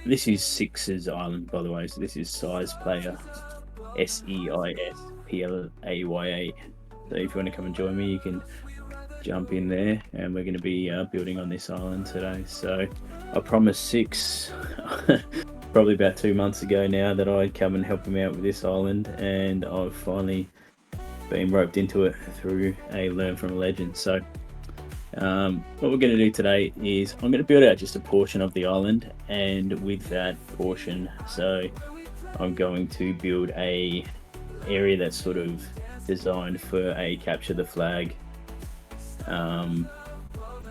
this is Six's island, by the way. So this is Size Player, SEISPLAYA. So if you want to come and join me, you can jump in there, and we're going to be building on this island today. So I promised Six probably about 2 months ago now that I'd come and help him out with this island, and I've finally been roped into it through a Learn from a Legend. So what we're going to do today is I'm going to build out just a portion of the island, and with that portion, so I'm going to build a area that's sort of designed for a capture the flag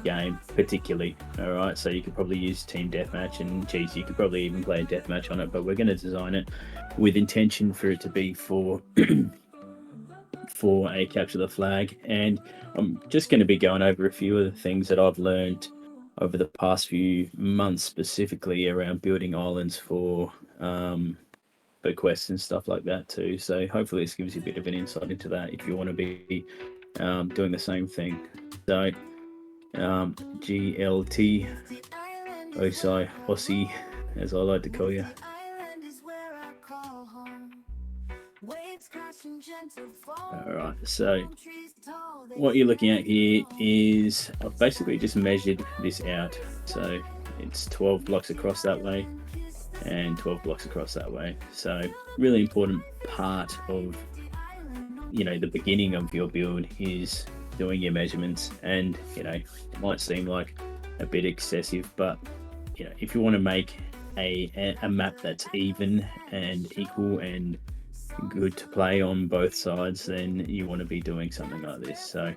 game particularly. All right, so you could probably use team deathmatch, and geez, you could probably even play a deathmatch on it, but we're going to design it with intention for it to be for for a capture the flag. And I'm just going to be going over a few of the things that I've learned over the past few months, specifically around building islands for quests and stuff like that too. So hopefully this gives you a bit of an insight into that if you want to be doing the same thing. So GLT Osai Aussie, as I like to call you. Alright, so what you're looking at here is I've basically just measured this out. So it's 12 blocks across that way and 12 blocks across that way. So really important part of, you know, the beginning of your build is doing your measurements. And, you know, it might seem like a bit excessive, but, you know, if you want to make a map that's even and equal and good to play on both sides, then you want to be doing something like this. So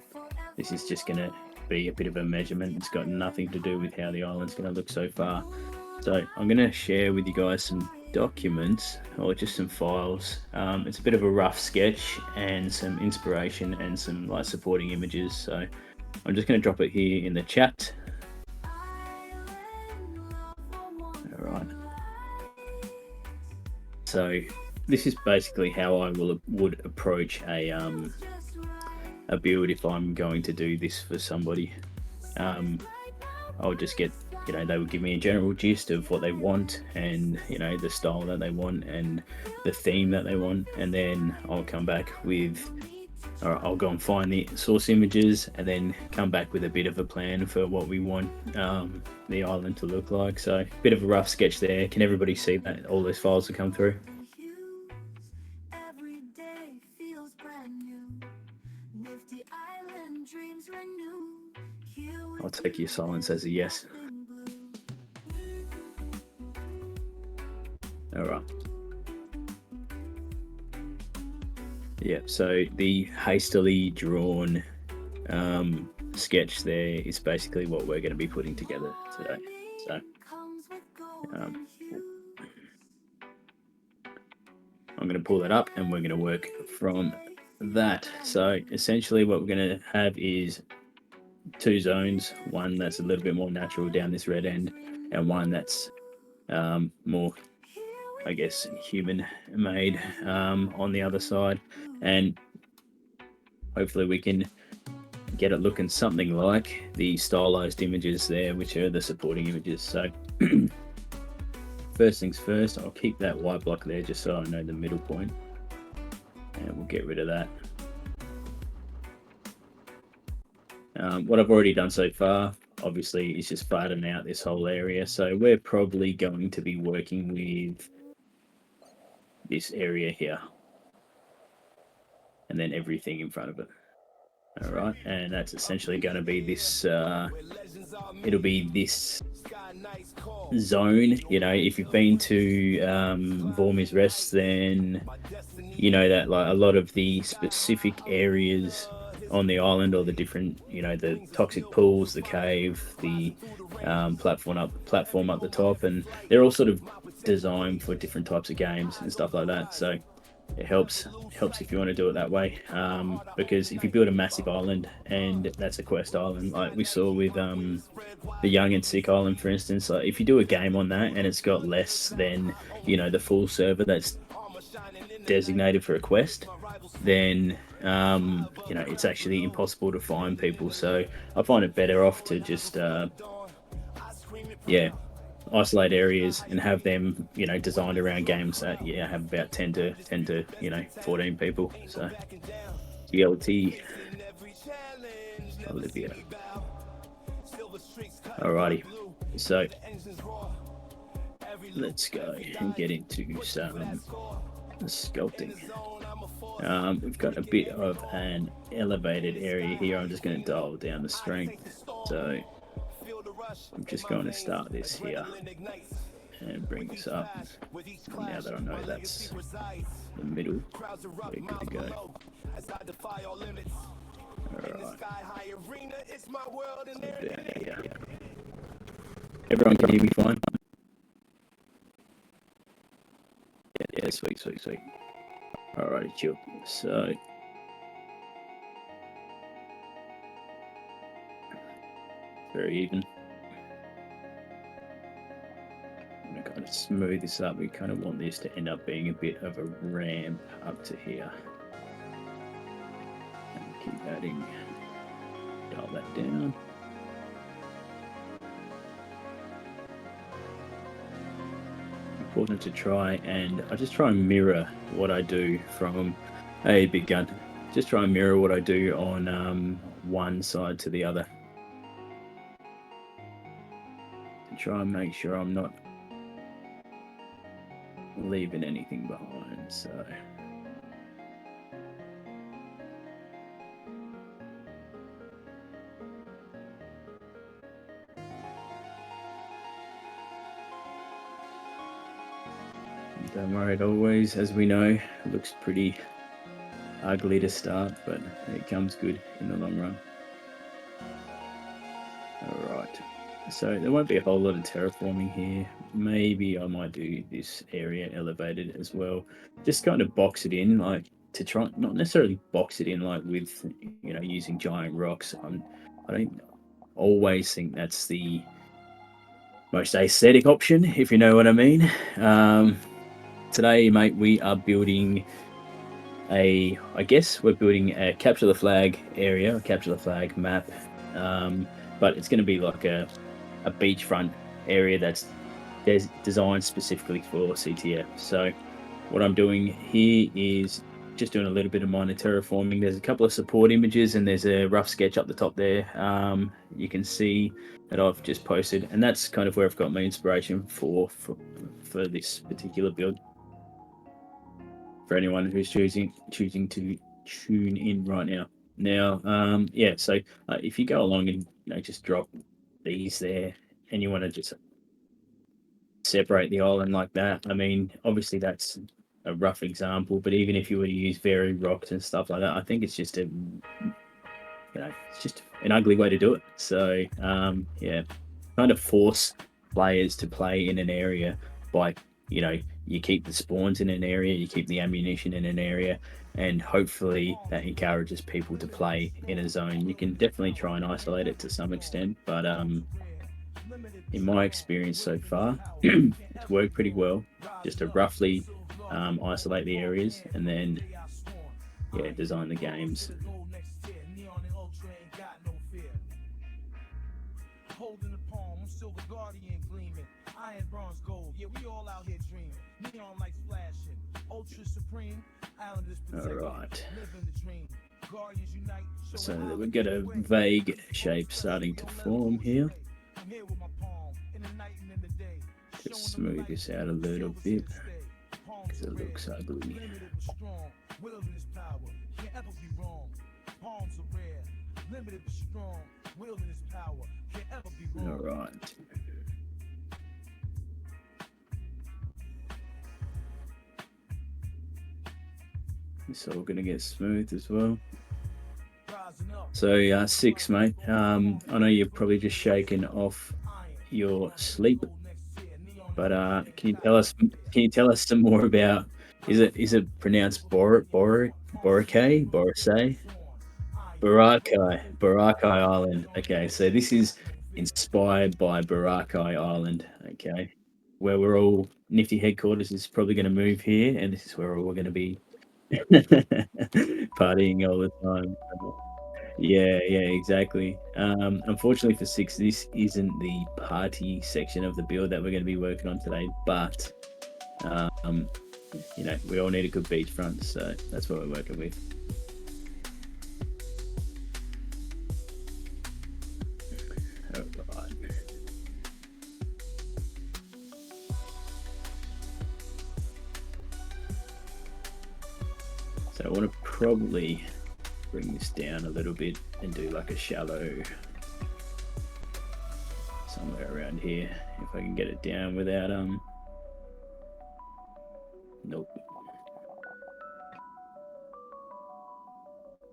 this is just going to be a bit of a measurement. It's got nothing to do with how the island's going to look so far. So I'm going to share with you guys some documents, or just some files. It's a bit of a rough sketch and some inspiration and some like supporting images. So I'm just going to drop it here in the chat. All right. So this is basically how I would approach a build if I'm going to do this for somebody. I'll just get, you know, they would give me a general gist of what they want, and, you know, the style that they want and the theme that they want, and then I'll come back with, or I'll go and find the source images and then come back with a bit of a plan for what we want the island to look like. So a bit of a rough sketch there. Can everybody see that all those files have come through? I'll take your silence as a yes. All right. Yeah, so the hastily drawn sketch there is basically what we're going to be putting together today. So I'm going to pull that up and we're going to work from that. So essentially what we're going to have is two zones, one that's a little bit more natural down this red end, and one that's more, I guess, human made on the other side. And hopefully we can get it looking something like the stylized images there, which are the supporting images. So first things first, I'll keep that white block there just so I know the middle point, and we'll get rid of that. What I've already done so far, obviously, is just flatten out this whole area. So we're probably going to be working with this area here, and then everything in front of it. All right, and that's essentially going to be this. It'll be this zone. You know, if you've been to Vorm's Rest, then you know that like a lot of the specific areas on the island, or the different, you know, the toxic pools, the cave, the platform up the top, and they're all sort of designed for different types of games and stuff like that. So it helps if you want to do it that way, because if you build a massive island, and that's a quest island, like we saw with the Young and Sick Island, for instance, like if you do a game on that and it's got less than, you know, the full server that's designated for a quest, then you know, it's actually impossible to find people. So I find it better off to just isolate areas and have them, designed around games that have about 10 to 14 people. So GLT Olivia. Alrighty, so let's go and get into some sculpting. We've got a bit of an elevated area here. I'm just going to dial down the strength. So I'm just going to start this here and bring this up. Now that I know that's the middle, we're good to go. Alright. So down here. Everyone can hear me fine? Yeah, sweet. Alrighty, chill. So very even. I'm gonna kind of smooth this up. We kind of want this to end up being a bit of a ramp up to here. And keep adding, dial that down. Important to try, and I just try and mirror what I do from a big gun. Just try and mirror what I do on one side to the other. To try and make sure I'm not leaving anything behind. So don't worry, it always, as we know, looks pretty ugly to start, but it comes good in the long run. Alright, so there won't be a whole lot of terraforming here. Maybe I might do this area elevated as well. Just kind of box it in, like to try, not necessarily box it in like with, using giant rocks. I don't always think that's the most aesthetic option, if you know what I mean. Today, mate, we are building we're building a capture the flag area, a capture the flag map, but it's going to be like a beachfront area that's designed specifically for CTF. So what I'm doing here is just doing a little bit of minor terraforming. There's a couple of support images and there's a rough sketch up the top there. You can see that I've just posted, and that's kind of where I've got my inspiration for this particular build. For anyone who's choosing to tune in right now. Now, so if you go along and just drop these there, and you want to just separate the island like that, I mean, obviously that's a rough example, but even if you were to use varied rocks and stuff like that, I think it's just it's just an ugly way to do it. So kind of force players to play in an area by you keep the spawns in an area, you keep the ammunition in an area, and hopefully that encourages people to play in a zone. You can definitely try and isolate it to some extent, but in my experience so far, it's worked pretty well. Just to roughly isolate the areas and then design the games. Iron, bronze, gold. Yeah, we all out here dreaming. Neon lights flashing. Ultra supreme. Islanders protected. All right. Living the dream. Guardians unite. So we've got a vague shape starting to form here. I'm here with my palm in the night and in the day. Just smooth this out a little bit because it looks ugly. Wilderness power can't ever be wrong. Palms are rare. Limited but strong. Wilderness power can't ever be wrong. All right. It's all going to get smooth as well. So 6, mate. I know you're probably just shaking off your sleep, but can you tell us some more about? Is it pronounced Boracay? Boracay Island. Okay, so this is inspired by Boracay Island. Okay, where we're all Nifty headquarters is probably going to move here, and this is where we're all going to be partying all the time. Yeah, exactly. Unfortunately for six, this isn't the party section of the build that we're going to be working on today, but um, we all need a good beachfront, so that's what we're working with. All right. So I want to probably bring this down a little bit and do like a shallow somewhere around here, if I can get it down without nope.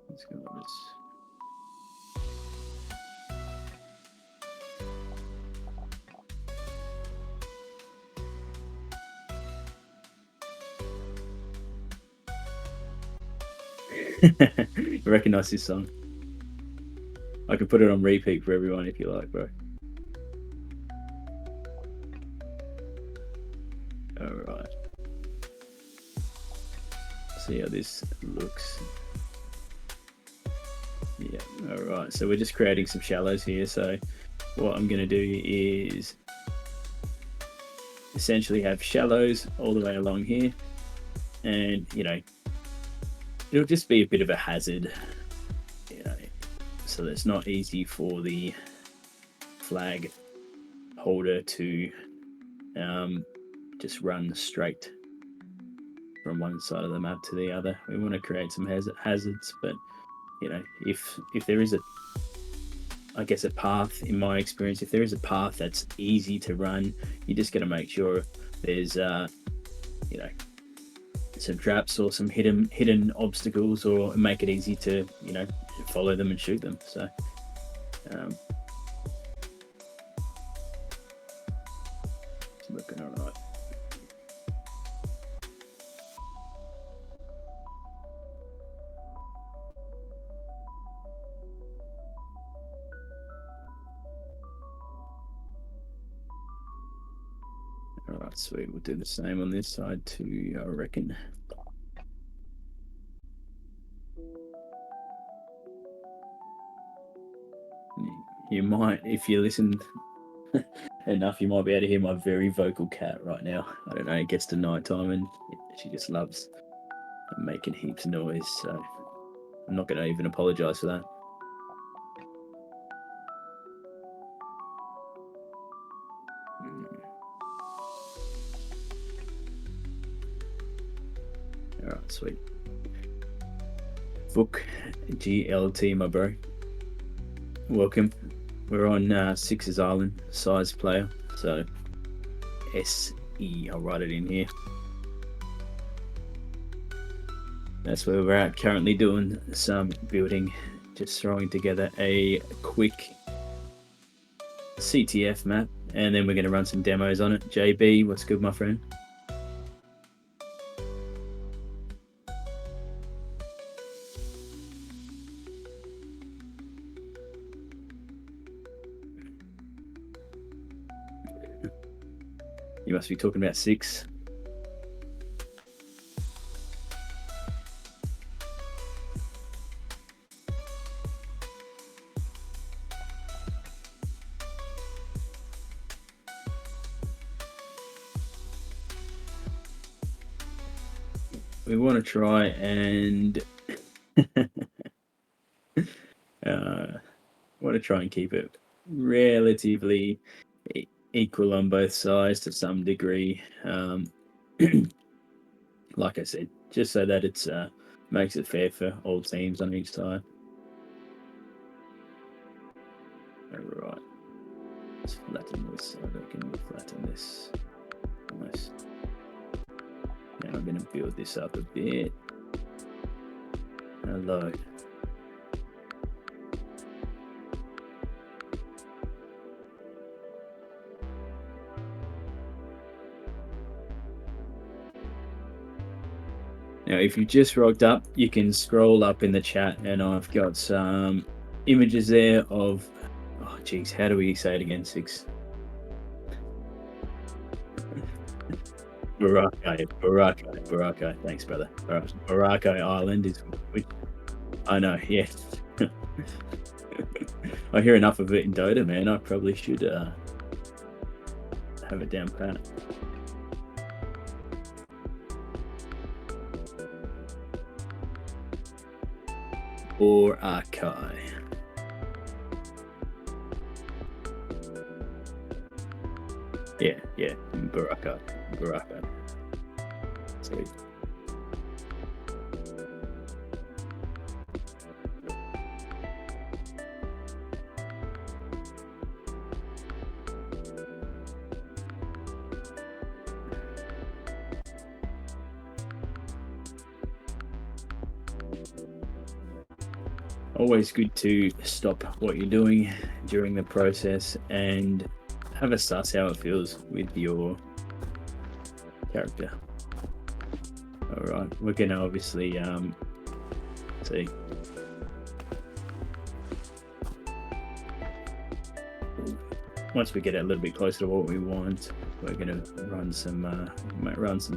Let's go with this. You recognize this song? I can put it on repeat for everyone if you like, bro. All right. See how this looks. Yeah. All right. So we're just creating some shallows here. So what I'm going to do is essentially have shallows all the way along here, and it'll just be a bit of a hazard, so it's not easy for the flag holder to just run straight from one side of the map to the other. We want to create some hazards, but if there is I guess a path, in my experience, if there is a path that's easy to run, you just got to make sure there's some traps or some hidden obstacles, or make it easy to follow them and shoot them. So it's looking all right. All right, sweet. We'll do the same on this side too, I reckon. You might, if you listen enough, you might be able to hear my very vocal cat right now. I don't know, it gets to night time and she just loves making heaps of noise, so I'm not going to even apologize for that. All right, sweet. Book GLT, my bro. Welcome. We're on Sixes Island, size player, so SE. I'll write it in here. That's where we're at. Currently doing some building, just throwing together a quick CTF map, and then we're going to run some demos on it. JB, what's good, my friend? You must be talking about six. We want to try and keep it relatively equal on both sides to some degree. Like I said, just so that it's makes it fair for all teams on each side. All right, let's flatten this. I reckon we'll flatten this. Nice. Now I'm going to build this up a bit. Hello. Now, if you just rocked up, you can scroll up in the chat, and I've got some images there of, oh, geez, how do we say it again, Six? Barako. Thanks, brother. Barako Island is, I know, yeah. I hear enough of it in Dota, man. I probably should have it down pat. Or Arkai. Yeah, Baraka. So always good to stop what you're doing during the process and have a suss how it feels with your character. All right, we're gonna obviously see. Once we get a little bit closer to what we want, we're gonna run some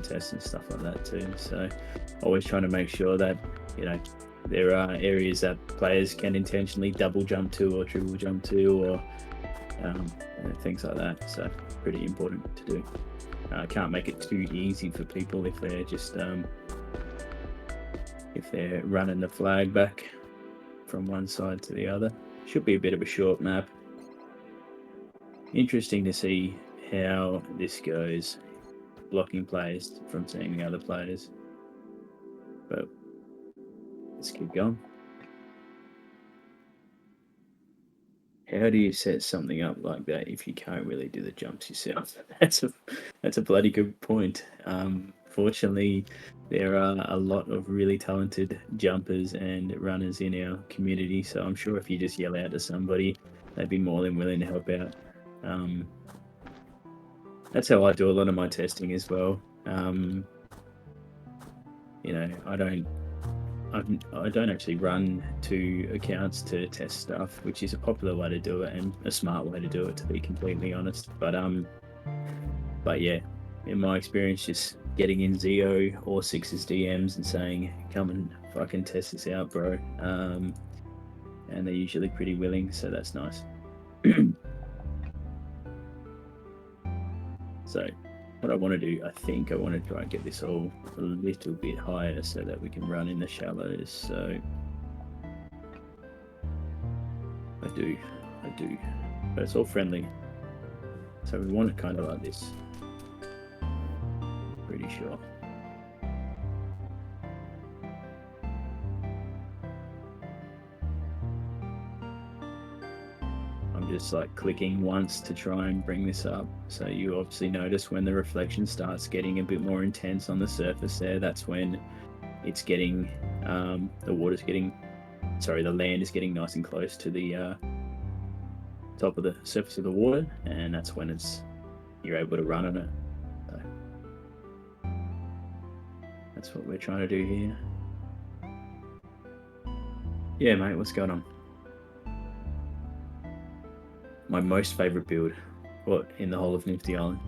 tests and stuff like that too. So always trying to make sure that, you know, there are areas that players can intentionally double jump to or triple jump to, or things like that. So pretty important to do. Can't make it too easy for people if they're just if they're running the flag back from one side to the other. Should be a bit of a short map. Interesting to see how this goes, blocking players from seeing the other players. But let's keep going. How do you set something up like that if you can't really do the jumps yourself? That's a bloody good point. Fortunately, there are a lot of really talented jumpers and runners in our community, so I'm sure if you just yell out to somebody, they'd be more than willing to help out. That's how I do a lot of my testing as well. You know, I don't actually run two accounts to test stuff, which is a popular way to do it and a smart way to do it, to be completely honest. But yeah, in my experience, just getting in Zeo or Six's DMs and saying, "Come and fucking test this out, bro," and they're usually pretty willing, so that's nice. So what I want to do, I think I want to try and get this all a little bit higher so that we can run in the shallows. So I do, but it's all friendly. So we want it kind of like this. Pretty sure. I'm just like clicking once to try and bring this up. So you obviously notice when the reflection starts getting a bit more intense on the surface there, that's when it's getting, the land is getting nice and close to the top of the surface of the water, and that's when you're able to run on it. So that's what we're trying to do here. Yeah, mate, what's going on? My most favourite build, what, in the whole of Nifty Island?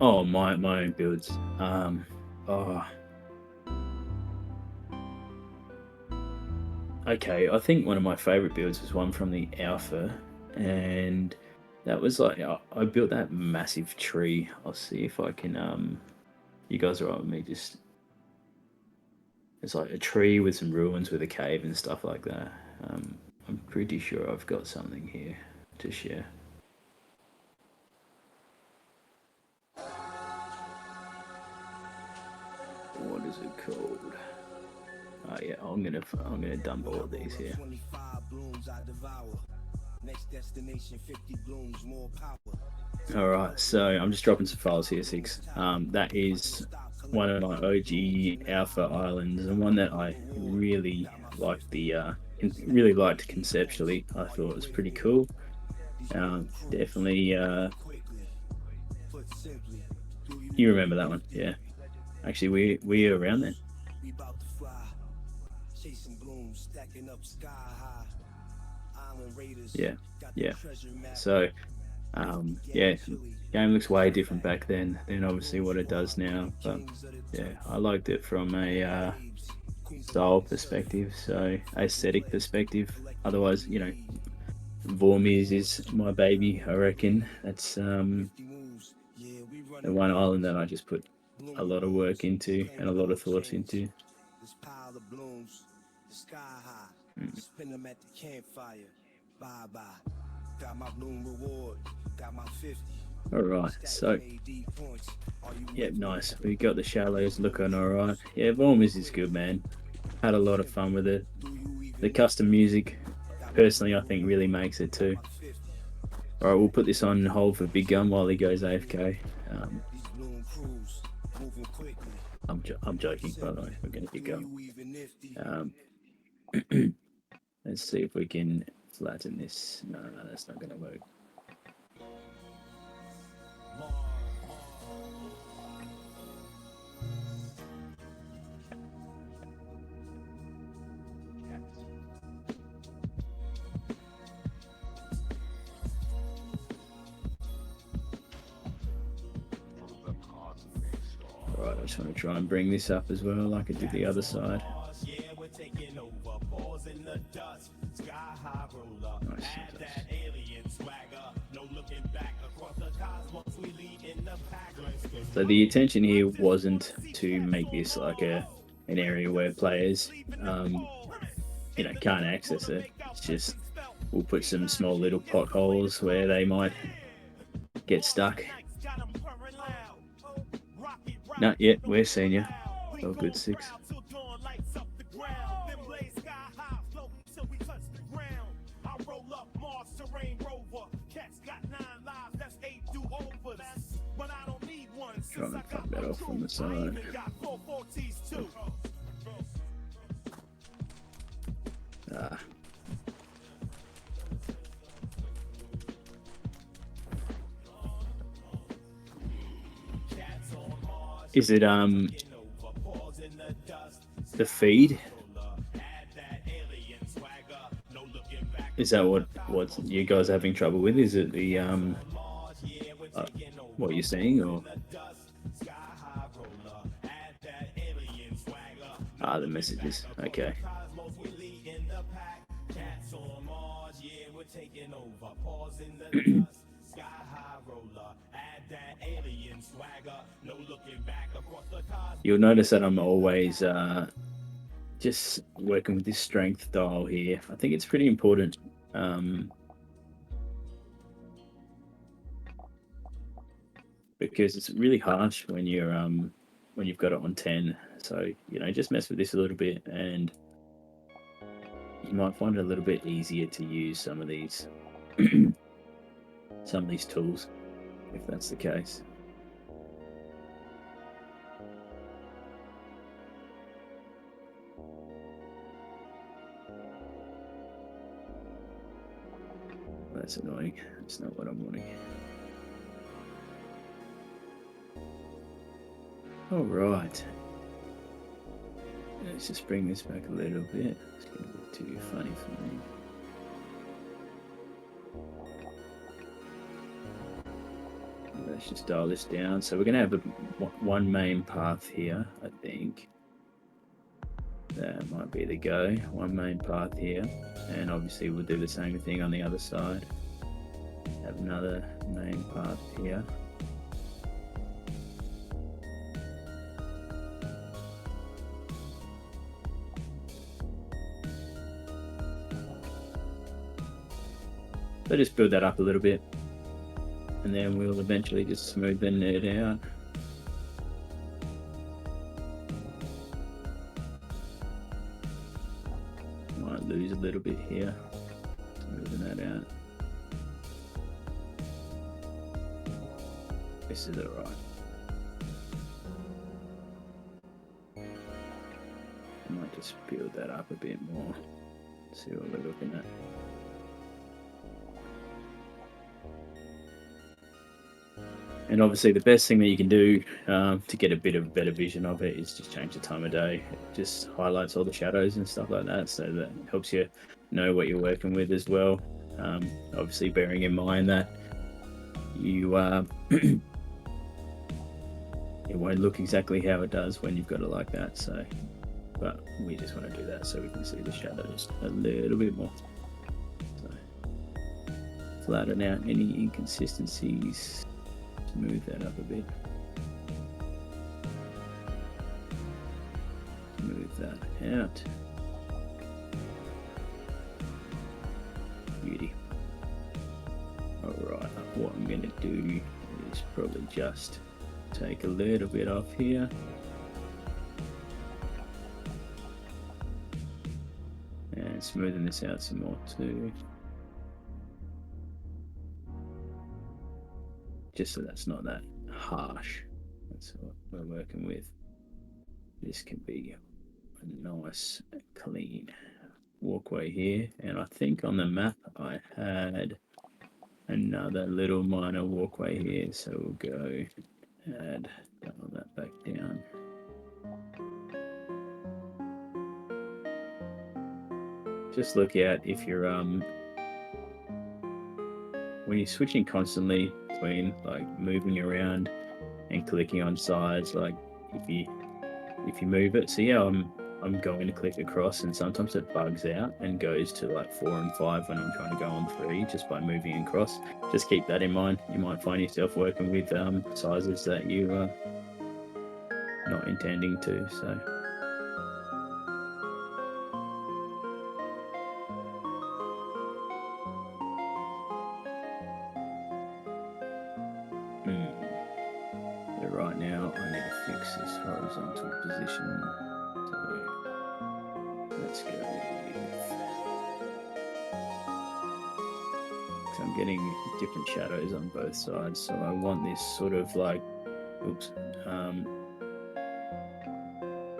Oh, my own builds. Okay, I think one of my favourite builds was one from the Alpha, and that was like, I built that massive tree. I'll see if I can, you guys are right with me, just, it's like a tree with some ruins with a cave and stuff like that. I'm pretty sure I've got something here to share. What is it called? Oh yeah, I'm gonna dump all of these here. All right, so I'm just dropping some files here, Six. That is one of my OG Alpha Islands, and one that I really liked conceptually. I thought it was pretty cool. Definitely, you remember that one? Yeah. Actually, we were around then. Yeah. So Yeah, game looks way different back then than obviously what it does now. But yeah, I liked it from a style perspective, so aesthetic perspective. Otherwise, Vormis is my baby. I reckon that's the one island that I just put a lot of work into and a lot of thoughts into. This pile of blooms, the sky high, Mm. spin them at the campfire. Bye bye. Got my bloom reward, got my 50. All right, Stack so them AD points. Are you yeah, with me? nice. We got the shallows looking all right. Yeah, Vormis is good, man. Had a lot of fun with it. Do you The even know? custom music, Got my personally, I bloom think really reward, makes it got too. my 50. All right, we'll put this on hold for Big Gun while he goes AFK. These bloom crews moving quickly. I'm joking, by the Simply. way. We're going to Do keep going. you even nifty? Um, let's see if we can flatten this. No, that's not going to work. All right, I just want to try and bring this up as well, like I did the other side. So the intention here wasn't to make this like an area where players, can't access it. It's just we'll put some small little potholes where they might get stuck. Not yet. We're senior. Oh, good six. Try and fuck that off on the side. Ah. Is it the feed? Is that what you guys are having trouble with? Is it the what you're seeing or the messages? Okay. You'll notice that I'm always just working with this strength dial here. I think it's pretty important. Because it's really harsh when you've got it on 10. So just mess with this a little bit, and you might find it a little bit easier to use some of these tools, if that's the case. That's annoying. It's not what I'm wanting. All right. Let's just bring this back a little bit. It's going to be too funny for me. Let's just dial this down. So we're going to have one main path here, I think. That might be the go. One main path here. And obviously we'll do the same thing on the other side. Have another main path here. So just build that up a little bit, and then we'll eventually just smoothen it out. Might lose a little bit here, smoothing that out. This is alright. I might just build that up a bit more, see what we're looking at. And obviously the best thing that you can do to get a bit of a better vision of it is just change the time of day. It just highlights all the shadows and stuff like that, so that helps you know what you're working with as well. Obviously bearing in mind that you it won't look exactly how it does when you've got it like that. So, but we just want to do that so we can see the shadows a little bit more. So, flatten out any inconsistencies, smooth that up a bit. Smooth that out. Beauty. Alright, what I'm going to do is probably just take a little bit off here. And smoothing this out some more too. Just so that's not that harsh. That's what we're working with. This can be a nice, clean walkway here. And I think on the map I had another little minor walkway here. So we'll go add all that back down. Just look out if you're when you're switching constantly between like moving around and clicking on sides, like if you move it, see how I'm going to click across and sometimes it bugs out and goes to like 4 and 5 when I'm trying to go on 3 just by moving across. Just keep that in mind. You might find yourself working with sizes that you are not intending to. So right now I need to fix this horizontal position. So let's go with, because I'm getting different shadows on both sides, so I want this sort of like,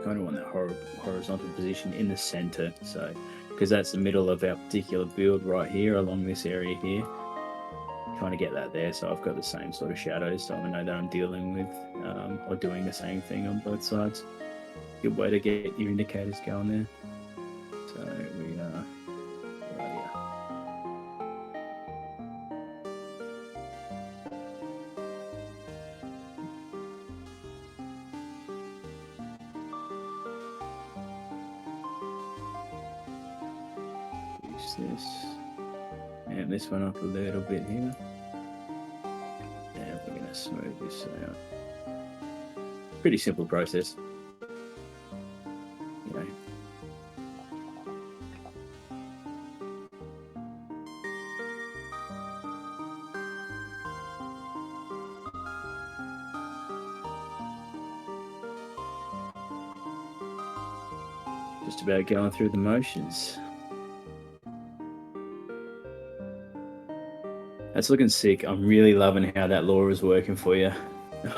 kind of want that horizontal position in the center, so because that's the middle of our particular build right here along this area here. Trying to get that there so I've got the same sort of shadows, so I know that I'm dealing with or doing the same thing on both sides. Good way to get your indicators going there. So we are right here. Use this. And this one up a little bit here. And we're going to smooth this out. Pretty simple process. You know. Just about going through the motions. That's looking sick. I'm really loving how that lure is working for you.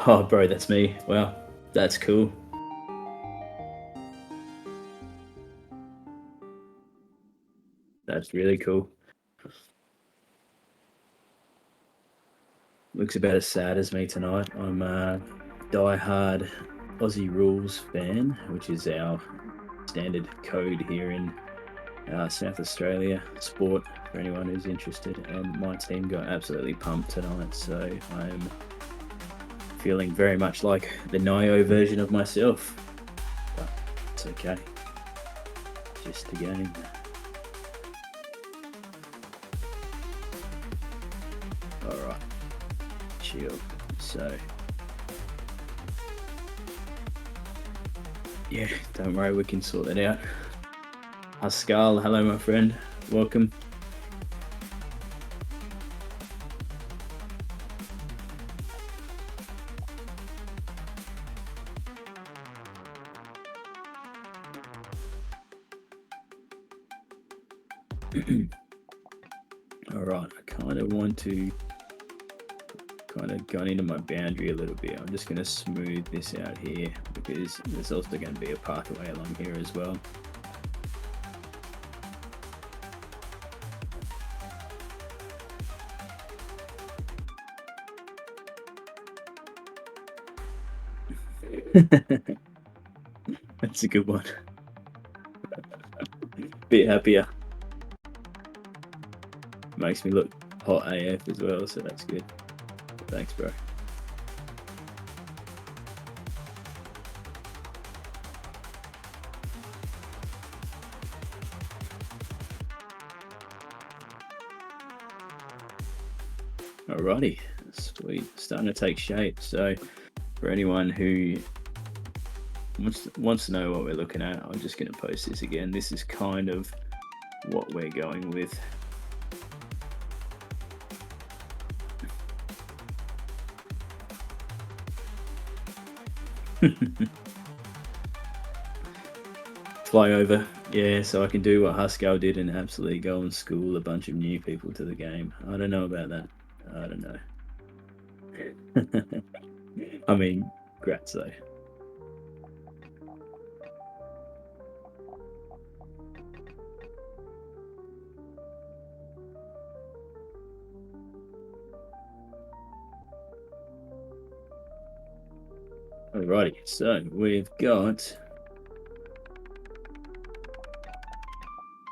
Oh, bro, that's me. Wow, that's cool. That's really cool. Looks about as sad as me tonight. I'm a die-hard Aussie Rules fan, which is our standard code here in South Australia sport for anyone who's interested, and my team got absolutely pumped tonight, so I'm feeling very much like the Nio version of myself, but it's okay, just a game. Alright, chill. So yeah, don't worry, we can sort it out. Pascal, hello my friend, welcome. Alright, I kind of want to gone into my boundary a little bit. I'm just going to smooth this out here because there's also going to be a pathway along here as well. That's a good one. Bit happier. Makes me look hot AF as well, so that's good. Thanks, bro. Alrighty, sweet, starting to take shape. So for anyone who wants to know what we're looking at, I'm just going to post this again. This is kind of what we're going with. Fly over, yeah, so I can do what Haskell did and absolutely go and school a bunch of new people to the game. I don't know about that. I don't know. I mean, grats though. Alrighty, so we've got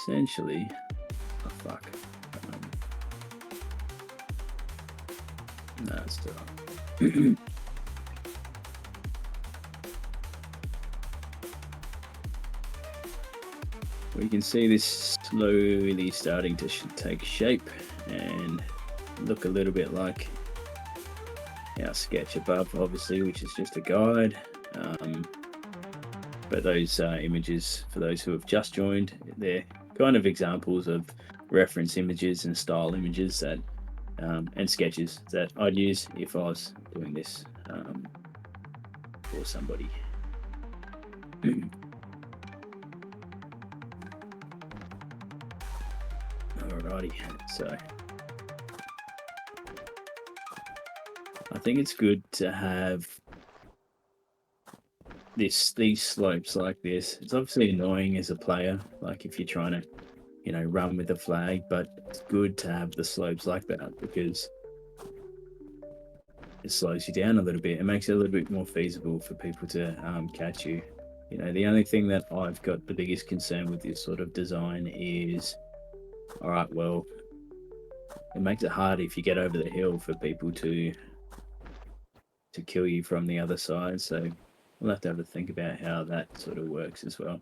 essentially, oh fuck, no, it's still on. We can see this slowly starting to take shape and look a little bit like our sketch above, obviously, which is just a guide. But those images, for those who have just joined, they're kind of examples of reference images and style images that and sketches that I'd use if I was doing this for somebody. Alrighty, so I think it's good to have these slopes like this. It's obviously annoying as a player, like if you're trying to, you know, run with the flag, but it's good to have the slopes like that because it slows you down a little bit. It makes it a little bit more feasible for people to catch you. You know, the only thing that I've got the biggest concern with this sort of design is, all right, well, it makes it hard if you get over the hill for people to kill you from the other side. So we'll have to have a think about how that sort of works as well.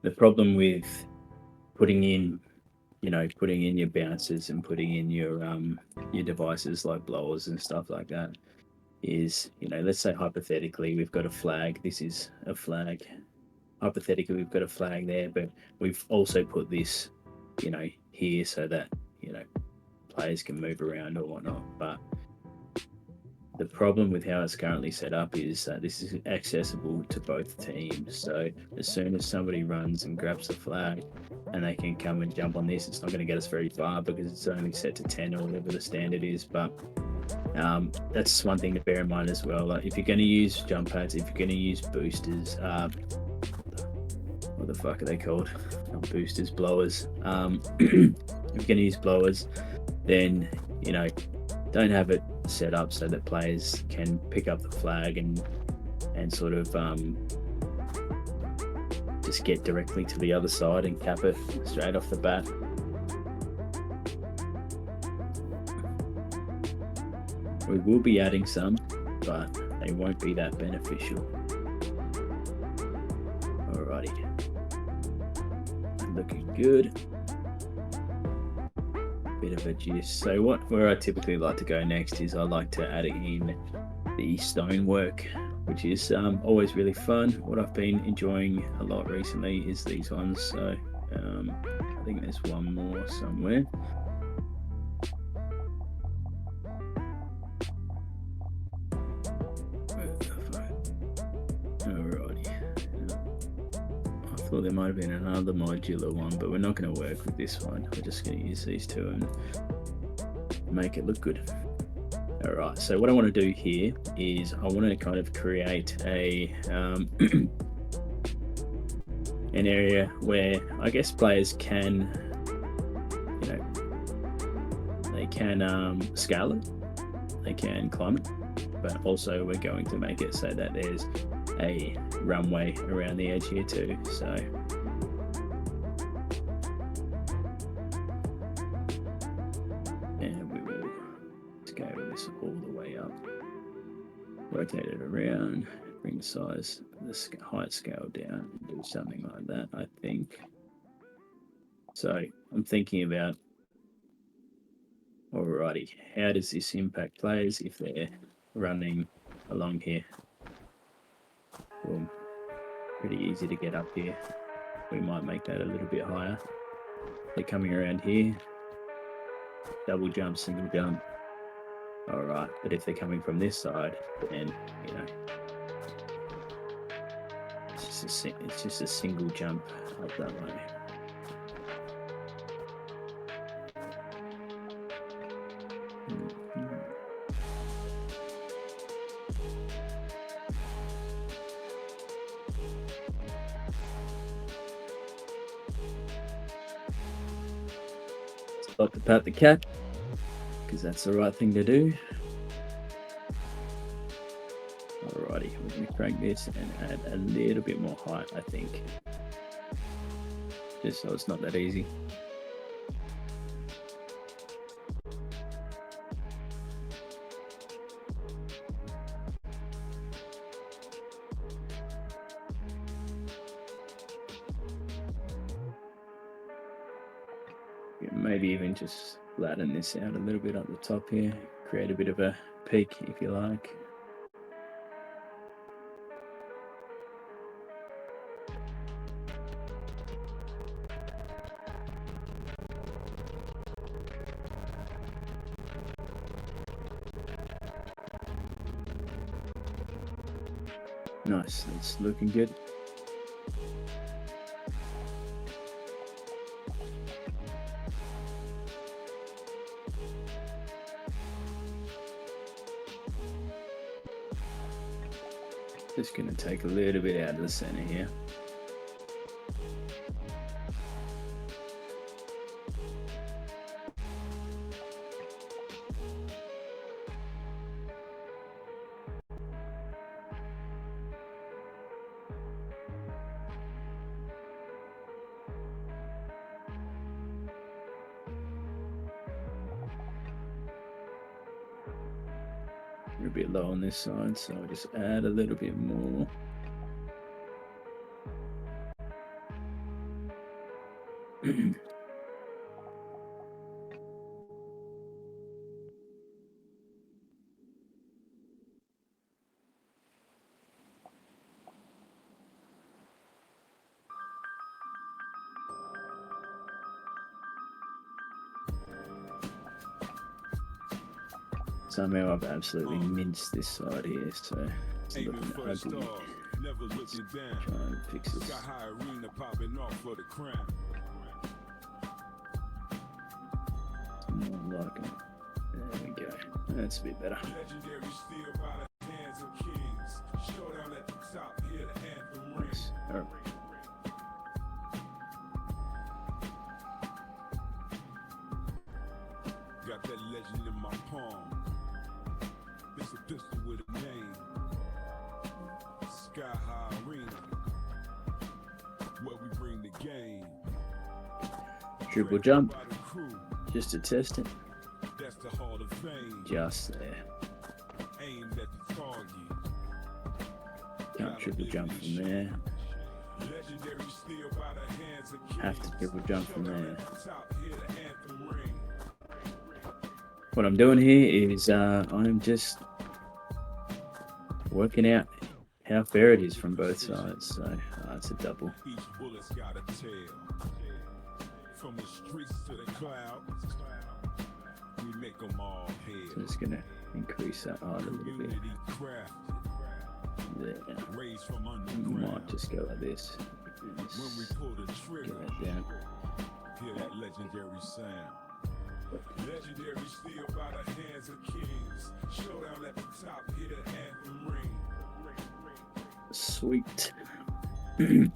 The problem with putting in your bouncers and putting in your devices like blowers and stuff like that is, you know, let's say hypothetically we've got a flag. This is a flag. Hypothetically, we've got a flag there, but we've also put this, you know, here so that, you know, players can move around or whatnot. But the problem with how it's currently set up is that this is accessible to both teams. So as soon as somebody runs and grabs the flag and they can come and jump on this, it's not going to get us very far because it's only set to 10 or whatever the standard is. But that's one thing to bear in mind as well. Like if you're going to use jump pads, if you're going to use boosters, what the fuck are they called? Not boosters, blowers. If you're going to use blowers, then, you know, don't have it set up so that players can pick up the flag and sort of just get directly to the other side and cap it straight off the bat. We will be adding some, but they won't be that beneficial. Alrighty, looking good. Bit of a gist. So where I typically like to go next is I like to add in the stonework, which is always really fun. What I've been enjoying a lot recently is these ones. So I think there's one more somewhere. Alrighty. I thought there might have been another modular one, but we're not going to work with this one. We're just going to use these two and make it look good. All right, so what I want to do here is I want to kind of create a an area where I guess players can, you know, they can scale it, they can climb it, but also we're going to make it so that there's a runway around the edge here too. So this all the way up. Rotate it around, bring the size, the height scale down, and do something like that, I think. So I'm thinking about, alrighty, how does this impact players if they're running along here? Well, pretty easy to get up here. We might make that a little bit higher. They're coming around here, double jump, single jump. All right, but if they're coming from this side, then it's just a single jump up that way. Stop to pat the cat, because that's the right thing to do. Alrighty, we're going to crank this and add a little bit more height, I think. Just so it's not that easy. Maybe even just flatten this out a little bit up the top here. Create a bit of a peak if you like. Nice, that's looking good. Just going to take a little bit out of the center here. We're a bit low on this side, so I'll just add a little bit more. Somehow I've absolutely minced this side here, so it's looking ugly. Let's try and fix this. More like it. There we go. That's a bit better. Nice. All right. Got that legend in my palm. It's a pistol with a name. Sky High Arena. Where we bring the game. Triple jump. Just to test it. That's the Hall of Fame. Just there. Aimed at the target. Can't triple jump from there. Have to triple jump from there. What I'm doing here is I'm just working out how fair it is from both sides. So it's a double. Each bullet's got a tail. From the streets to the clouds, we make them all head. So I'm just gonna increase that height a little bit. There. Might just go like this. When we pull the trigger, get that down. Hear that legendary sound. Legendary steel by the hands of kings. Showdown at the top, hear the anthem ring. Sweet. Legendary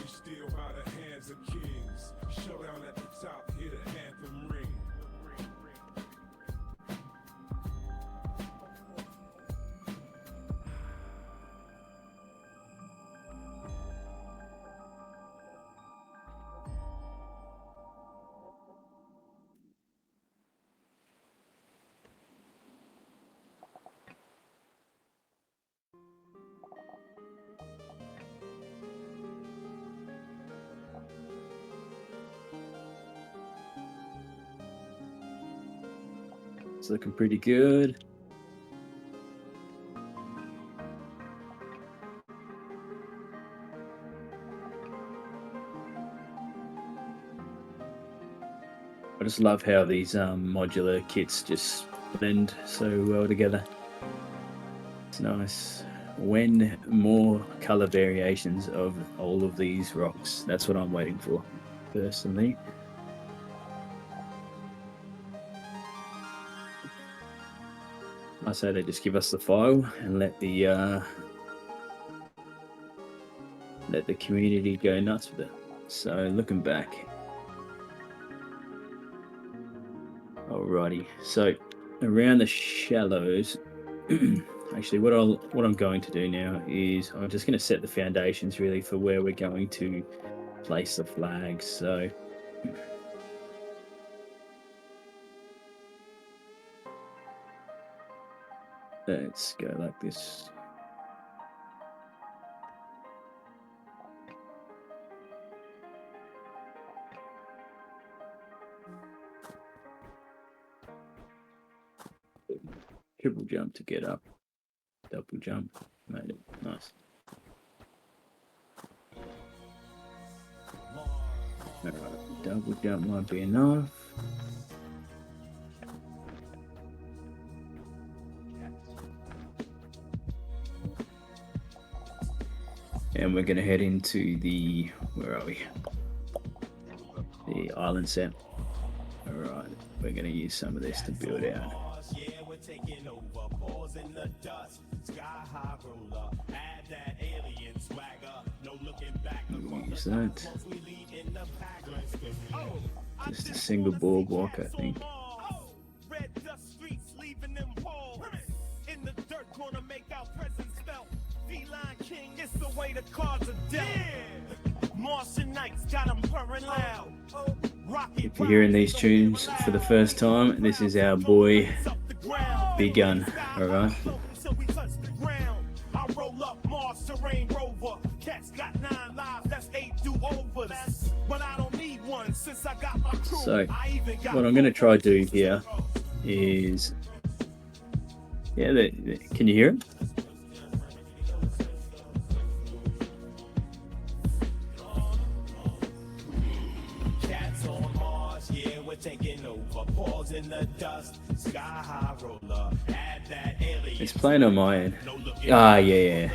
steel by the hands of kings. Showdown at the top, hear the anthem ring. It's looking pretty good. I just love how these modular kits just blend so well together. It's nice. When more color variations of all of these rocks, that's what I'm waiting for, personally. I say they just give us the file and let the community go nuts with it. So looking back, alrighty. So around the shallows, actually, what I'm going to do now is I'm just going to set the foundations really for where we're going to place the flags. So let's go like this. Triple jump to get up. Double jump. Made it. Nice. Alright, double jump might be enough. And we're going to head into the, where are we? The island set. Alright, we're going to use some of this to build out. Use that. Just a single boardwalk, I think. If you're hearing these tunes for the first time, this is our boy Big Gun, alright? So, what I'm going to try to do here is, yeah, can you hear it? It's playing on my end. Ah, yeah.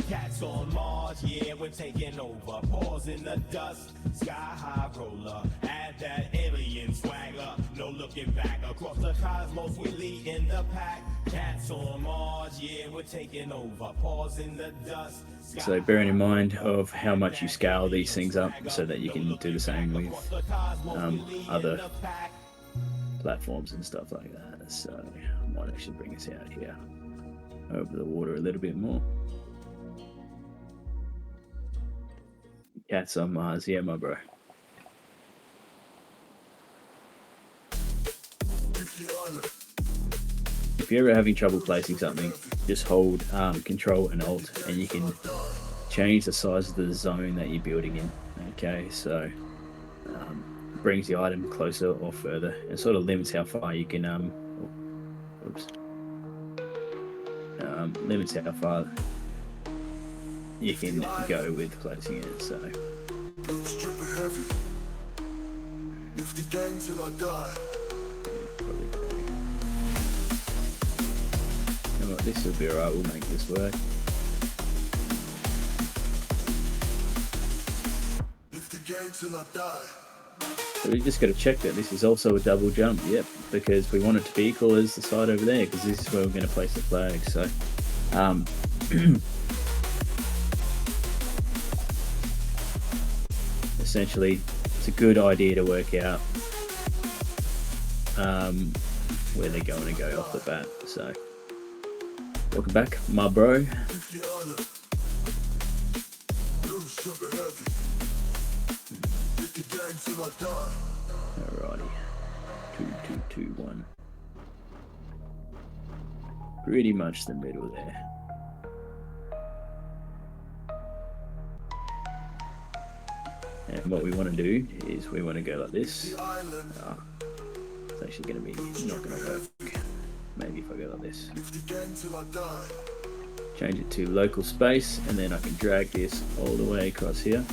Cats on Mars, yeah, we're taking over. Paws in the dust, sky high roller. Add that alien swagger, no looking back. Across the cosmos, we lead in the pack. Cats on Mars, yeah, we're taking over. Paws in the dust. So bearing in mind of how much you scale these things up so that you can do the same with other platforms and stuff like that. So I might actually bring us out here over the water a little bit more. Cats on Mars, yeah, my bro. If you're ever having trouble placing something, just hold Control and Alt, and you can change the size of the zone that you're building in. Okay, so brings the item closer or further, and sort of limits how far you can limits how far you can go with placing it. So you know what, this will be alright, we'll make this work. So we just got to check that this is also a double jump, yep, because we want it to be equal as the side over there, because this is where we're going to place the flag. So essentially it's a good idea to work out where they're going to go off the bat. So welcome back, my bro. Alrighty, 2, 2, 2, 1. Pretty much the middle there. And what we want to do is we want to go like this. So actually going to be not going to work. Maybe if I go like this. Change it to local space, and then I can drag this all the way across here.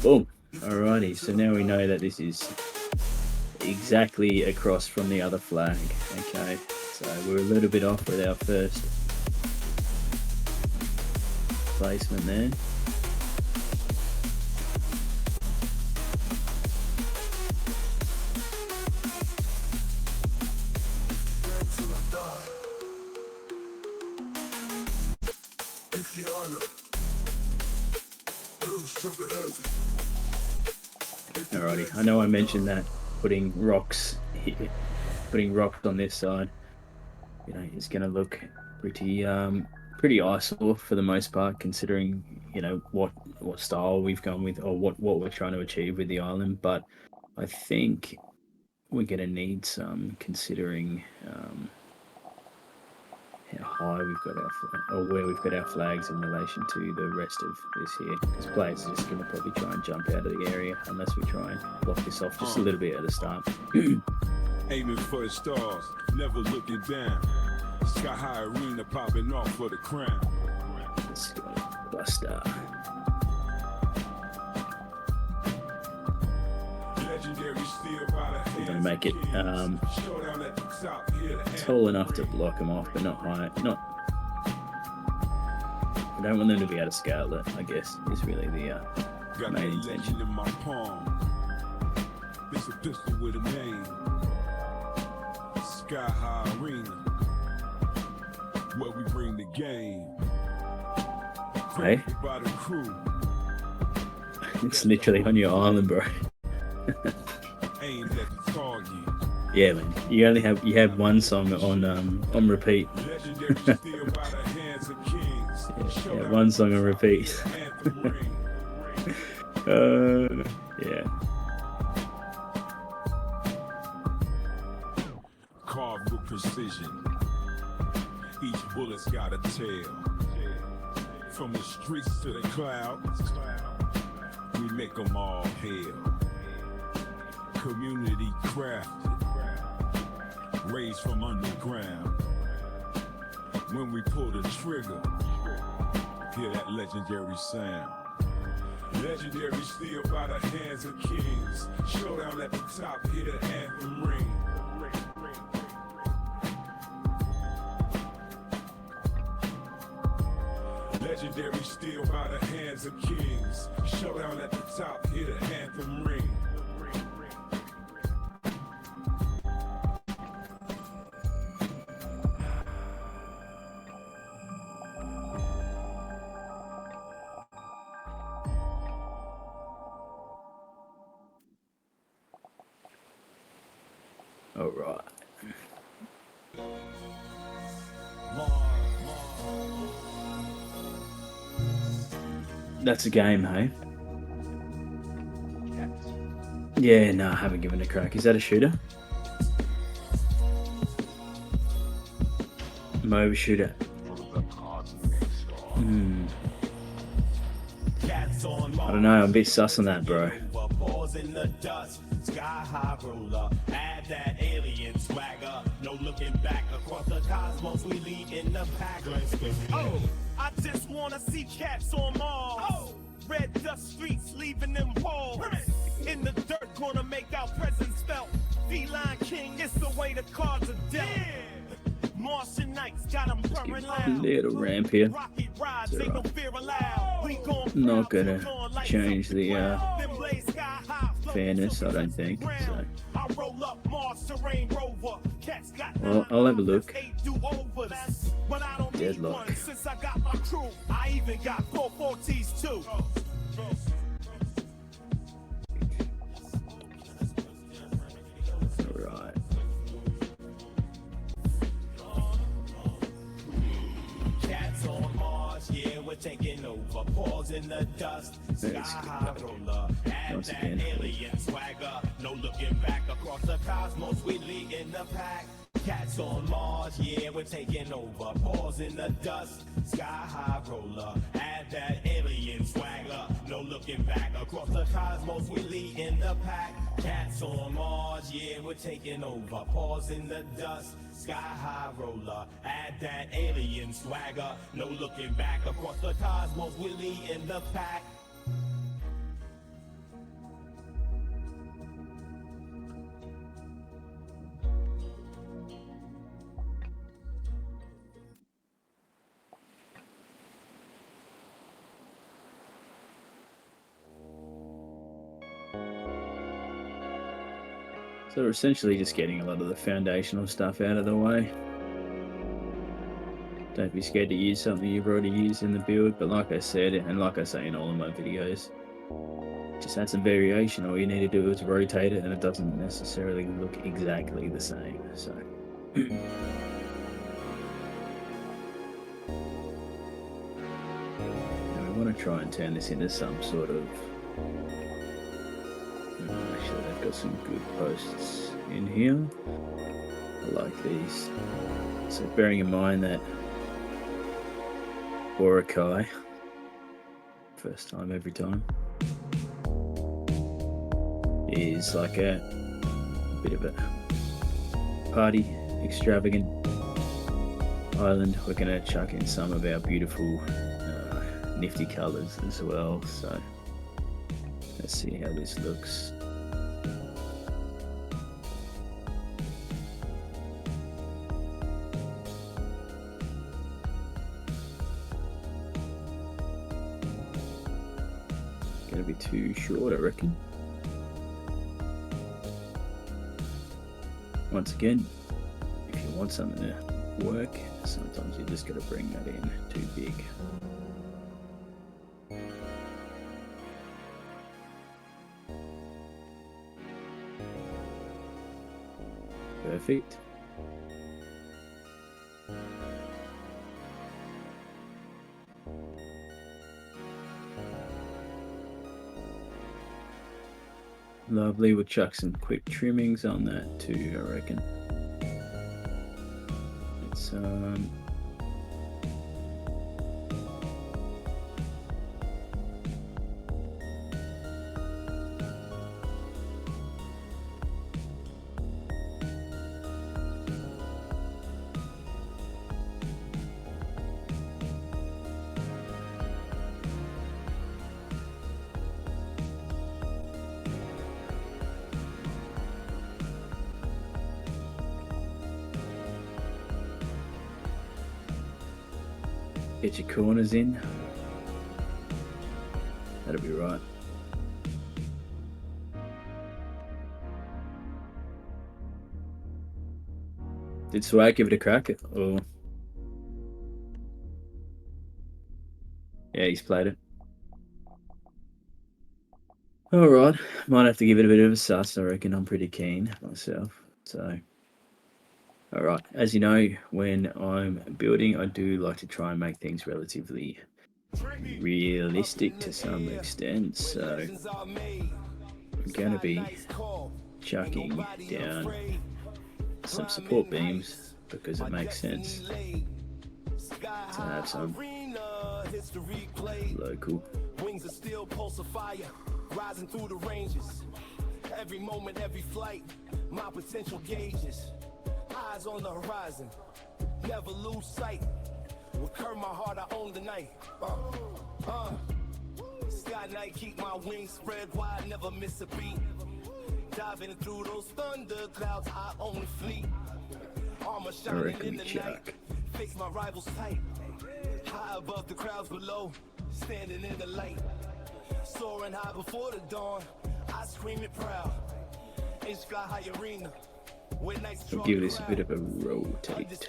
Boom. Alrighty, so now we know that this is exactly across from the other flag. Okay, so we're a little bit off with our first placement there. Alrighty, I know I mentioned that putting rocks here, putting rocks on this side, you know, it's going to look pretty eyesore for the most part, considering, you know, what style we've gone with, or what we're trying to achieve with the island. But I think we're going to need some, considering how high we've got or where we've got our flags in relation to the rest of this here, because players are just going to probably try and jump out of the area unless we try and block this off just a little bit at the start. Aiming for the stars, never looking down. Sky high arena popping off for the crown. Let's go, Buster. We're going to make it tall enough to block them off, but not high. I don't want them to be able to scale it, I guess, is really the main intention. In my palm. It's a pistol with a name. Sky high arena, where we bring the game. Hey? It's literally on your island, bro. Yeah, man. You have one song on repeat. yeah, one song on repeat. Yeah. Carved with precision. Each bullet's got a tale. From the streets to the clouds, we make them all hail. Community crafted, raised from underground. When we pull the trigger, hear that legendary sound. Legendary steel by the hands of kings. Showdown at the top, hear the anthem ring. Legendary steel by the hands of kings. Showdown at the top, hear the anthem ring. All right. That's a game, hey? Yeah, no, I haven't given it a crack. Is that a shooter? Mobile shooter. I don't know, I'm a bit sus on that, bro. Sky high ruler, add that alien swagger. No looking back across the cosmos, we lead in the pack. Oh, I just wanna see cats on Mars. Oh, red dust streets leaving them walls. In the dirt, gonna make our presence felt. Feline king, it's the way the cards are dealt. Martian nights got them purring loud. Little ramp here. Not gonna change the fairness, I don't think. So. Well, I'll have a look. Deadlock. I even got 440s too. Alright. Cats on Mars, yeah, we're taking over. Paws in the dust. Sky high roller. Add that alien swagger. No looking back across the cosmos, we lead in the pack. Cats on Mars, yeah, we're taking over. Paws in the dust, sky high roller. Add that alien swagger, no looking back. Across the cosmos, we lead in the pack. Cats on Mars, yeah, we're taking over. Paws in the dust, sky high roller. Add that alien swagger, no looking back. Across the cosmos, we lead in the pack. So we're essentially just getting a lot of the foundational stuff out of the way. Don't be scared to use something you've already used in the build, but like I said, and like I say in all of my videos, just add some variation. All you need to do is rotate it and it doesn't necessarily look exactly the same. So now we want to try and turn this into some sort of... Actually, they've got some good posts in here. I like these. So bearing in mind that Boracay, first time every time, is like a bit of a party extravagant island. We're going to chuck in some of our beautiful nifty colours as well. So let's see how this looks. Gonna be too short, I reckon. Once again, if you want something to work, sometimes you just gotta bring that in too big. Perfect. Lovely, we'll chuck some quick trimmings on that too, I reckon. It's get your corners in. That'll be right. Did Swag give it a crack? Or yeah, he's played it. All right, might have to give it a bit of a suss. I reckon I'm pretty keen myself. So. All right, as you know, when I'm building, I do like to try and make things relatively realistic to some extent. So I'm going to be chucking down some support beams because it makes sense to have some local. Wings of steel, pulse of fire, rising through the ranges. Every moment, every flight, my potential gauges. Eyes on the horizon, never lose sight. With curve my heart, I own the night. Sky night, keep my wings spread wide, never miss a beat. Diving through those thunder clouds, I own the fleet. Armor shining in the night, face my rivals tight. High above the crowds below, standing in the light. Soaring high before the dawn, I scream it proud. In Sky High Arena. I'll give this a bit of a rotate.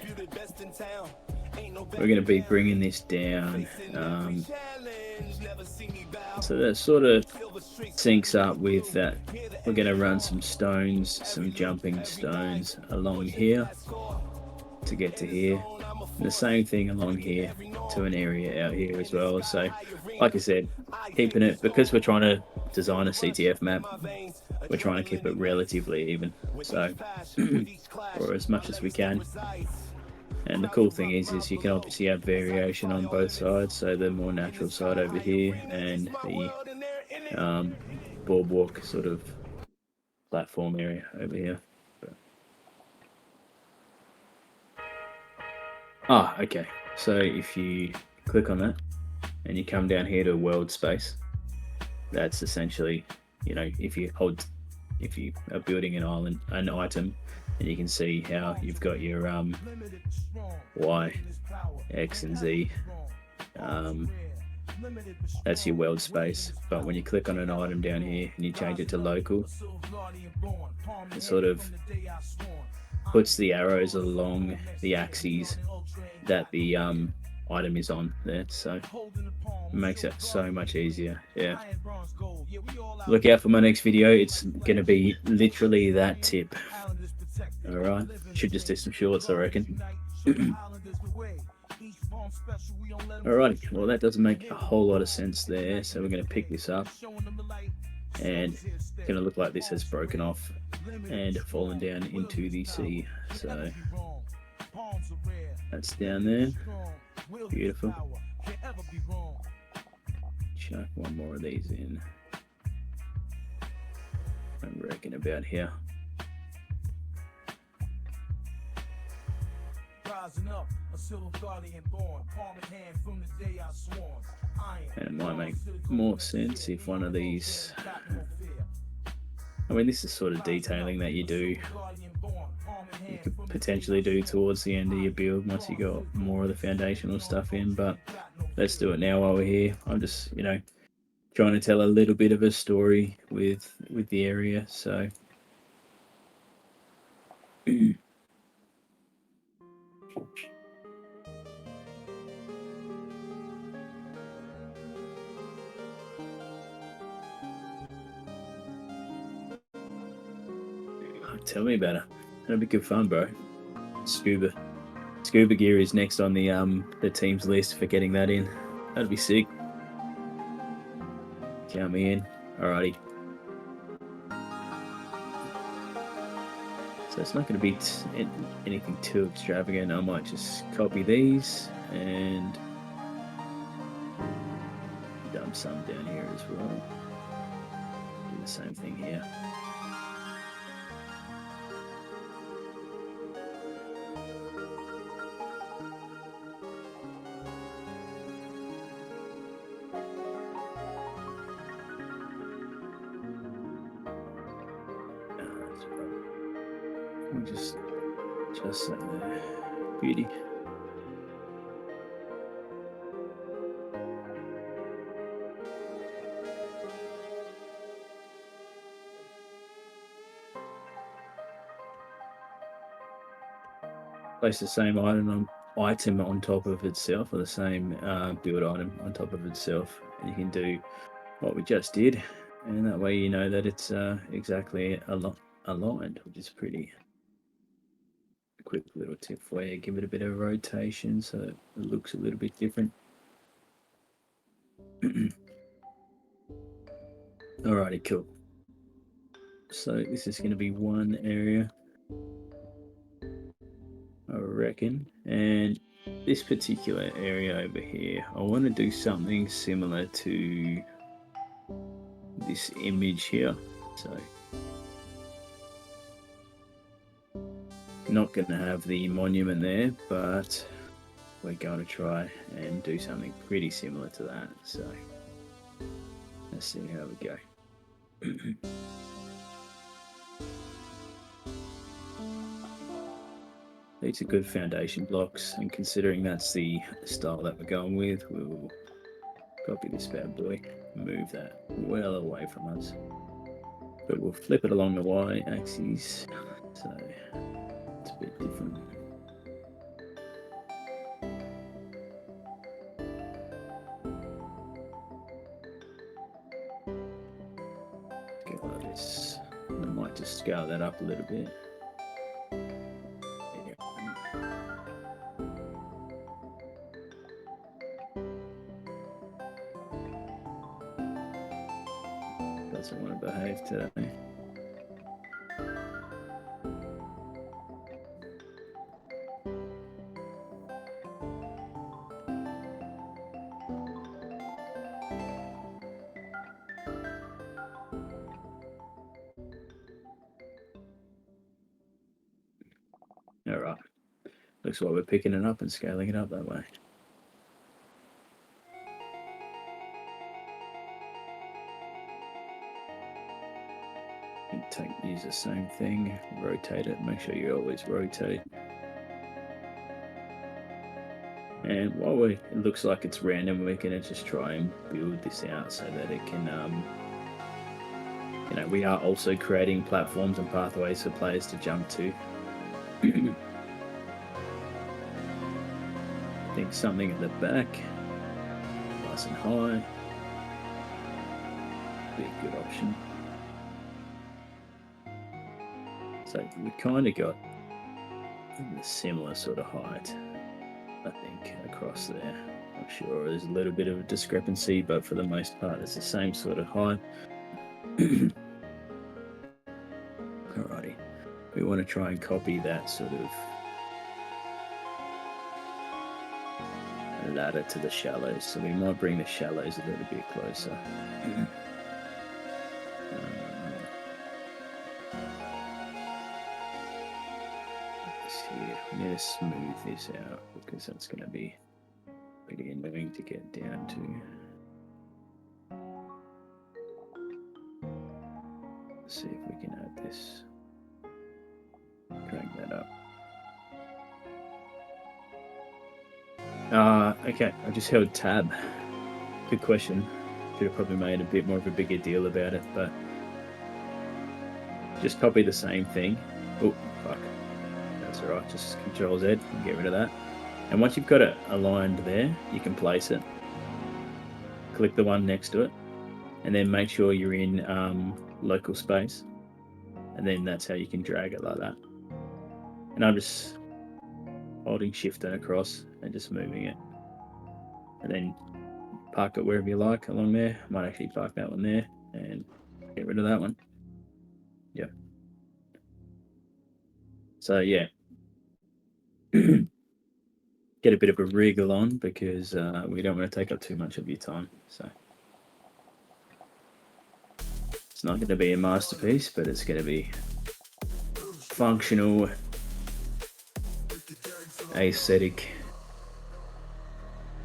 We're going to be bringing this down, so that sort of syncs up with that. We're going to run some stones, some jumping stones along here to get to here, and the same thing along here to an area out here as well. So like I said, keeping it, because we're trying to design a CTF map, we're trying to keep it relatively even, so or as much as we can. And the cool thing is you can obviously have variation on both sides, so the more natural side over here and the boardwalk sort of platform area over here. Okay, so if you click on that and you come down here to world space, that's essentially, you know, if you are building an item, and you can see how you've got your Y, X, and Z. That's your world space. But when you click on an item down here and you change it to local, it sort of puts the arrows along the axes that the item is on there, so it makes it so much easier. Yeah, look out for my next video. It's gonna be literally that tip. All right, should just do some shorts, I reckon. Alrighty, well that doesn't make a whole lot of sense there, so we're going to pick this up, and it's going to look like this has broken off and fallen down into the sea. So that's down there. Beautiful. Chuck one more of these in. I reckon about here. And it might make more sense if one of these, I mean, this is sort of detailing that you could potentially do towards the end of your build once you got more of the foundational stuff in, but let's do it now while we're here. I'm just, you know, trying to tell a little bit of a story with the area, so tell me about it. That'll be good fun, bro. Scuba gear is next on the team's list for getting that in. That'd be sick. Count me in. Alrighty. So it's not going to be anything too extravagant. I might just copy these and dump some down here as well. Do the same thing here. Just beauty. Place the same item on top of itself, or the same build item on top of itself, and you can do what we just did, and that way you know that it's exactly aligned, which is pretty. Quick little tip for you, give it a bit of rotation so it looks a little bit different. Alrighty, cool. So this is going to be one area, I reckon, and this particular area over here, I want to do something similar to this image here. So not going to have the monument there, but we're going to try and do something pretty similar to that. So let's see how we go. These are good foundation blocks, and considering that's the style that we're going with, we'll copy this bad boy, move that well away from us, but we'll flip it along the y-axis, so it's a bit different. Let's go like this. I might just scale that up a little bit. Doesn't want to behave today. All right. Looks like we're picking it up and scaling it up that way. Use the same thing, rotate it, make sure you always rotate. And while it looks like it's random, we're going to just try and build this out so that it can, we are also creating platforms and pathways for players to jump to. I think something at the back, nice and high, be a good option. So we kind of got a similar sort of height, I think, across there. I'm sure there's a little bit of a discrepancy, but for the most part, it's the same sort of height. Alrighty, we want to try and copy that sort of ladder to the shallows, so we might bring the shallows a little bit closer. Here, we need to smooth this out because that's going to be pretty annoying to get down to. Let's see if we can add this. Drag that up. Okay, I just held tab. Good question. Should have probably made a bit more of a bigger deal about it, but just copy the same thing. Oh, fuck. That's alright, just Control Z and get rid of that. And once you've got it aligned there, you can place it. Click the one next to it, and then make sure you're in local space. And then that's how you can drag it like that. And I'm just holding Shift and across and just moving it. And then park it wherever you like along there. I might actually park that one there and get rid of that one. Yep. So yeah. Get a bit of a wriggle on because we don't want to take up too much of your time. So it's not going to be a masterpiece, but it's going to be functional, aesthetic,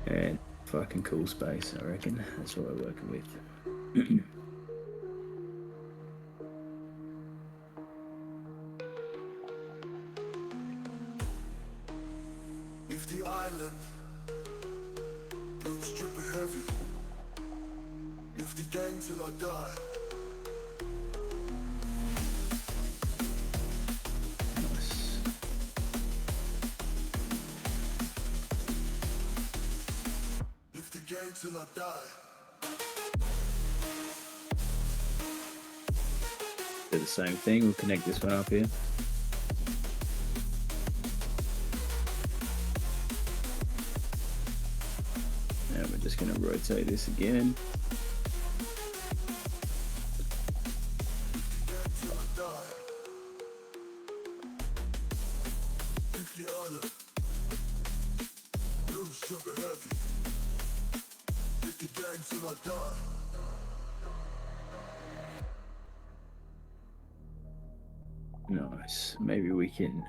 and fucking cool space, I reckon. That's what we're working with. If the island looks trippy heavy, if the gang till I die. Nice. If the gang till I die. Do the same thing. We'll connect this one up here. And we're just going to rotate this again. Nice. Maybe we can.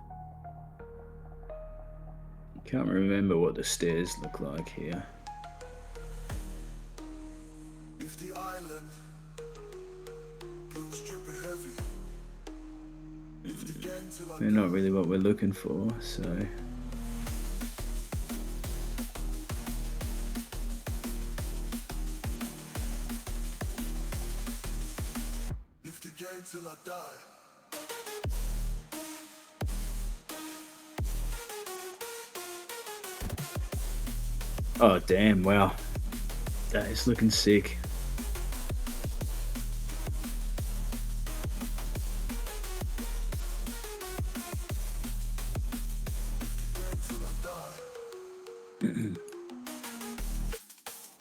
Can't remember what the stairs look like here. If the island looks trippy heavy, if the gang till I They're not really what we're looking for, so. if the gang till I die. Oh damn! Wow, that is looking sick.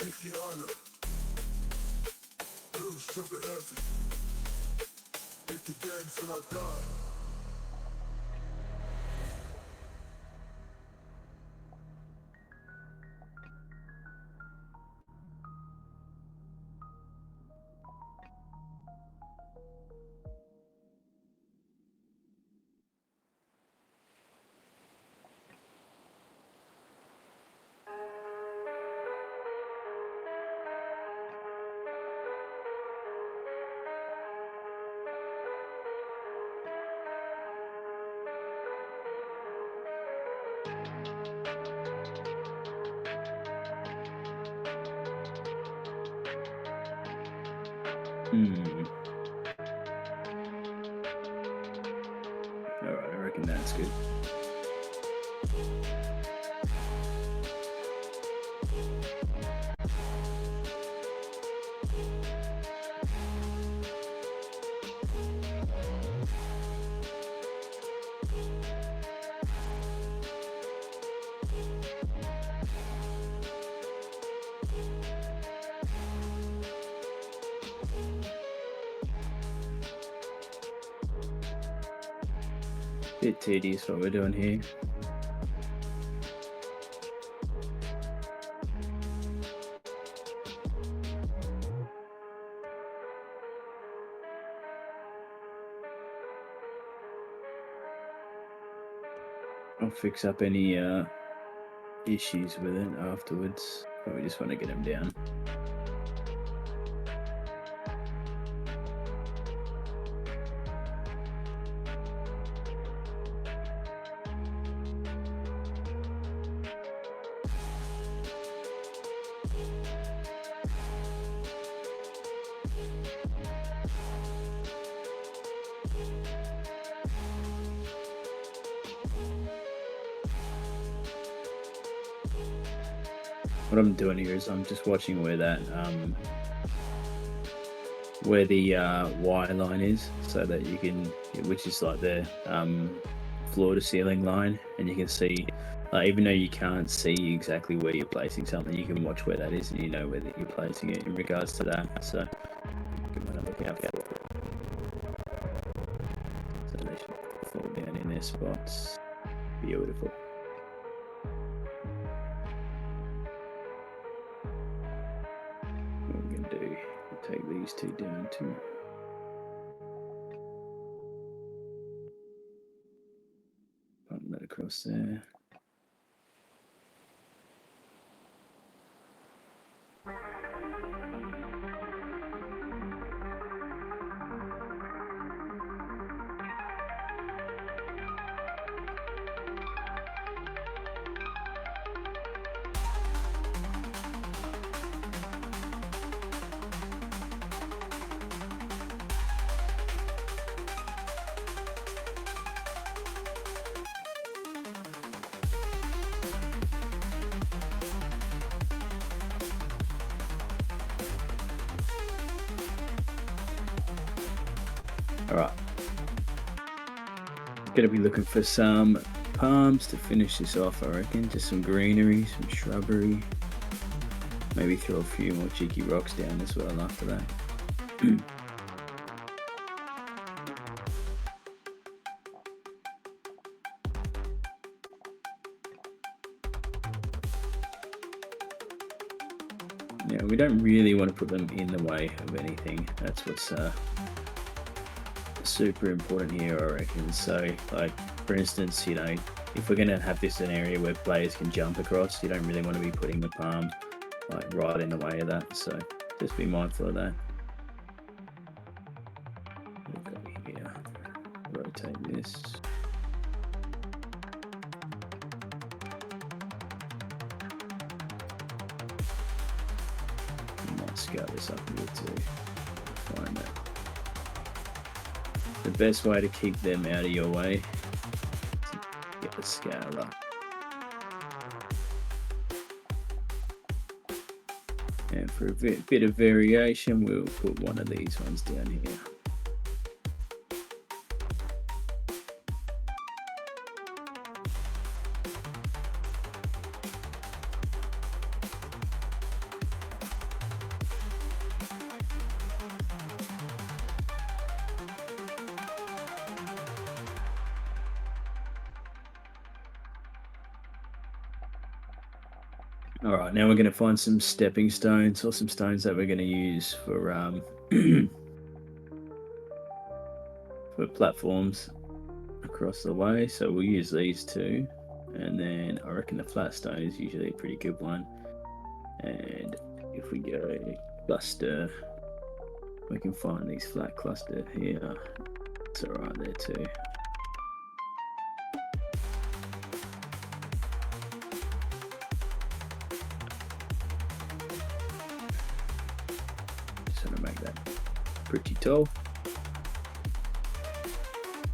If the island looks trippy heavy, if the gang till I die. Hmm. Alright, I reckon that's good. Bit tedious what we're doing here. I'll fix up any issues with it afterwards, but we just want to get them down. What I'm doing here is I'm just watching where that where the wire line is, so that you can, which is like the floor to ceiling line, and you can see, even though you can't see exactly where you're placing something, you can watch where that is, and you know where you're placing it in regards to that. So you want to look out for it. So they should fall down in their spots. Beautiful. What we're gonna do, take these two down too. Pump that across there. Alright. Gonna be looking for some palms to finish this off, I reckon. Just some greenery, some shrubbery. Maybe throw a few more cheeky rocks down as well after that. Yeah, we don't really want to put them in the way of anything. That's what's super important here, I reckon. So, like, for instance, you know, if we're going to have this an area where players can jump across, you don't really want to be putting the palm like right in the way of that. So just be mindful of that. Look over here, rotate this. Might scale this up a bit too. Find that. The best way to keep them out of your way is to get the scale up. And for a bit of variation, we'll put one of these ones down here. All right, now we're going to find some stepping stones, or some stones that we're going to use for for platforms across the way. So we'll use these two, and then I reckon the flat stone is usually a pretty good one. And if we go cluster, we can find these flat cluster here. It's all right there too. Just want to make that pretty tall.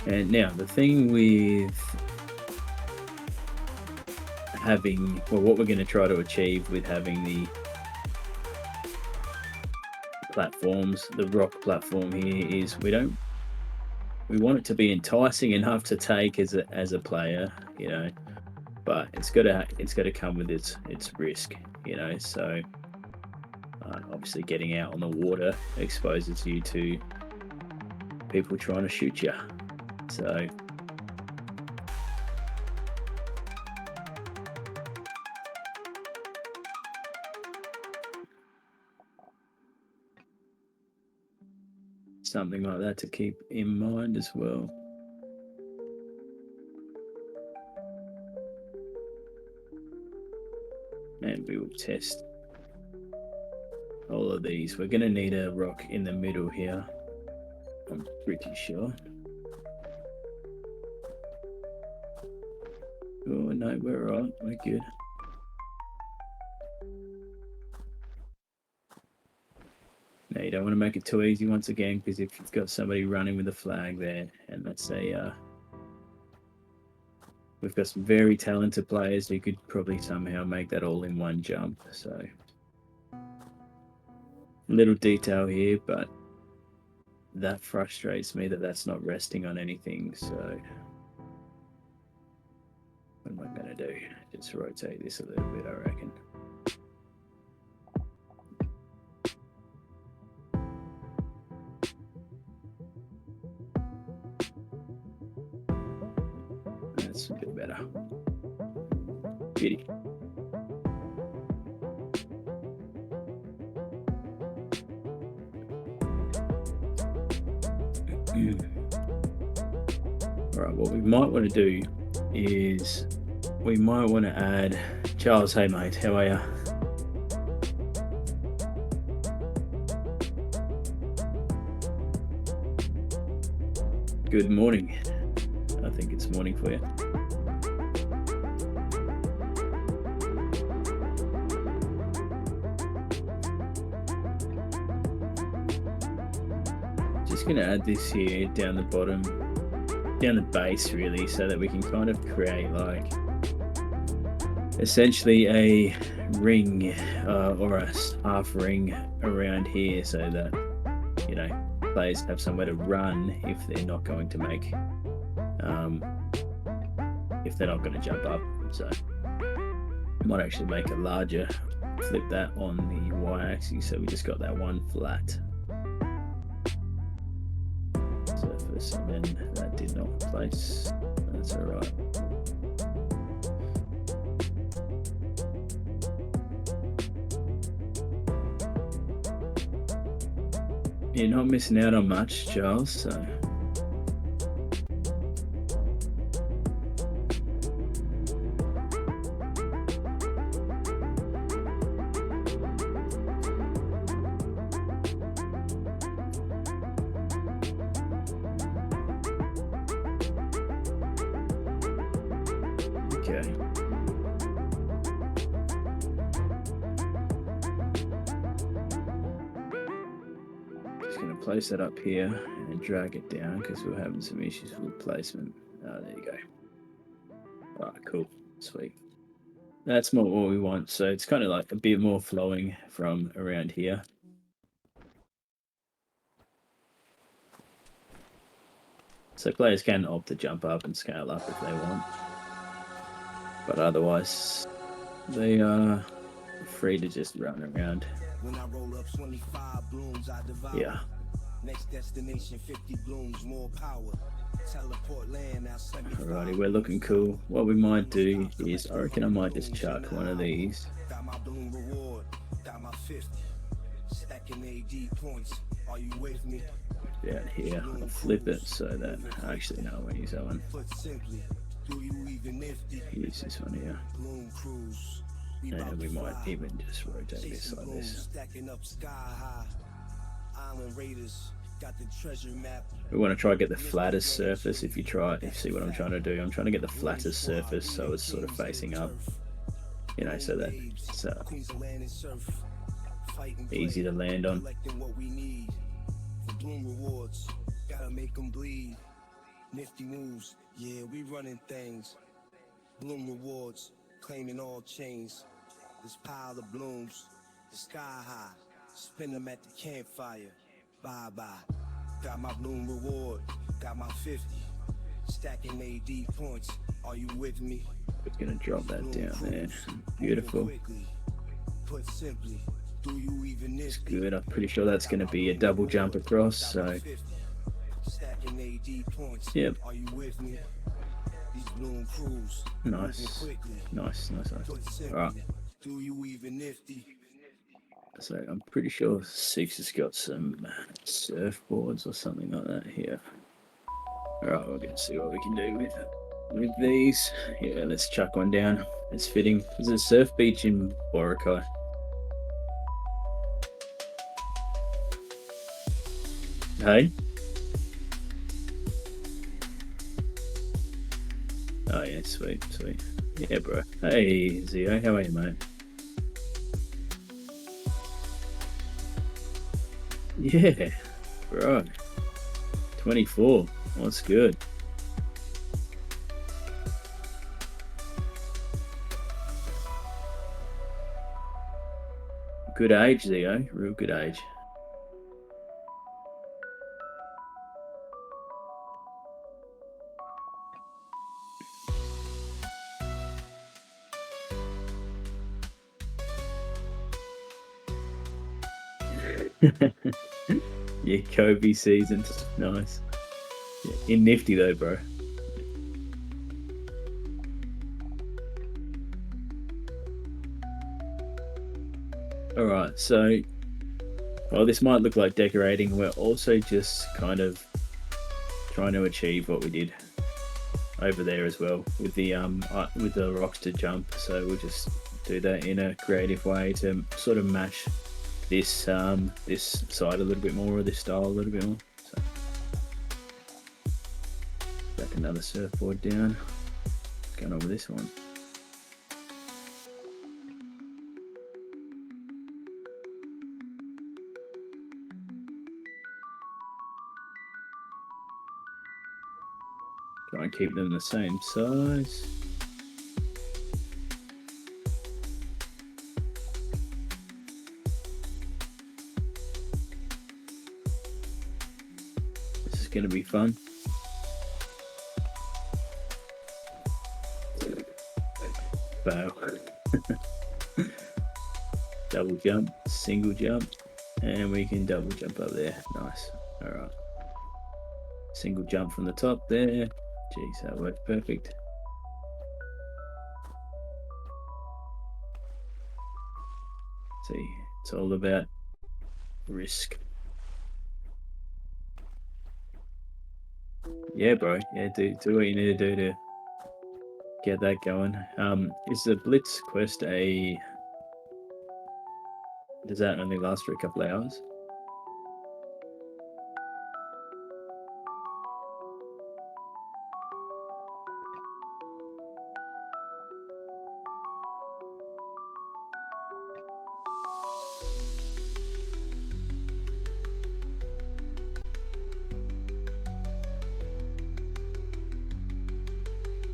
And now the thing with having, well, what we're going to try to achieve with having the platforms, the rock platform here, is we want it to be enticing enough to take as a player, you know, but it's got to come with its risk, you know. So obviously getting out on the water exposes you to people trying to shoot you. So something like that to keep in mind as well. And we will test all of these. We're going to need a rock in the middle here, I'm pretty sure. Oh no, we're all right, we're good. Now you don't want to make it too easy once again, because if you've got somebody running with a flag there, and let's say we've got some very talented players who could probably somehow make that all in one jump. So little detail here, but that frustrates me that that's not resting on anything. So what am I going to do? Just rotate this a little bit, I reckon. That's a bit better. Beauty. Alright, what we might want to do is we might want to add Charles. Hey mate, how are you? Good morning. I think it's morning for you. Just going to add this here down the bottom, down the base really, so that we can kind of create like essentially a ring or a half ring around here, so that, you know, players have somewhere to run if they're not going to make if they're not going to jump up. So I might actually make it larger, flip that on the y-axis, so we just got that one flat surface, and then that did not place. That's all right. You're not missing out on much, Charles, so okay. Just going to place that up here and drag it down, because we're having some issues with placement. Oh, there you go. All right, cool, sweet. That's more what we want. So it's kind of like a bit more flowing from around here. So players can opt to jump up and scale up if they want, but otherwise they are free to just run around. When I roll up 25 blooms, I devour. Yeah. Next destination, 50 blooms, more power. Teleport land, now send me. Alrighty, we're looking cool. What we might do is, I reckon I might just chuck one of these. Got my bloom reward, got my 50. Stacking AD points. Are you with me? Down here, I'll flip it so that actually no, I won't use that one. Put simply, do you even nifty? Use this one here, Bloom cruise. and we might even just rotate this like this. Stacking up sky high. Island Raiders got the treasure map. We want to try to get the flattest surface. If you see what I'm trying to do, I'm trying to get the flattest surface so it's sort of facing up, you know, so that it's easy to land on. for Bloom rewards. Gotta make them bleed. Nifty moves, yeah, we running things. Bloom rewards, claiming all chains. This pile of blooms, the sky high. Spin them at the campfire. Bye bye. Got my Bloom reward, got my 50. Stacking AD points, are you with me? We're gonna drop that down there. Beautiful. Put simply, do you even It's good. I'm pretty sure that's gonna be a double jump across. So, stacking AD points, yep. are you with me? These Bloom crews, Nice. Nice. All right. do you even nifty? So I'm pretty sure Six has got some surfboards or something like that here. All right, we're gonna see what we can do with these. Yeah, let's chuck one down. It's fitting. There's a surf beach in Boracay. Hey. Oh yeah, sweet. Yeah, bro. Hey, Zio, how are you, mate? Yeah, bro. 24. That's good. Good age, Zio. Real good age. Yeah, Kobe season. Nice. Yeah, in Nifty though, bro. Alright, so while this might look like decorating, we're also just kind of trying to achieve what we did over there as well with the rocks to jump. So we'll just do that in a creative way to sort of match this this side a little bit more, or this style a little bit more. So back another surfboard down. What's going on with this one? Try and keep them the same size. This is going to be fun. Fail. Double jump, single jump, and we can double jump up there. Nice. All right. Single jump from the top there. Jeez, that worked perfect. See, it's all about risk. Yeah, bro. Yeah, do what you need to do to get that going. Is the Blitz quest a... Does that only last for a couple of hours?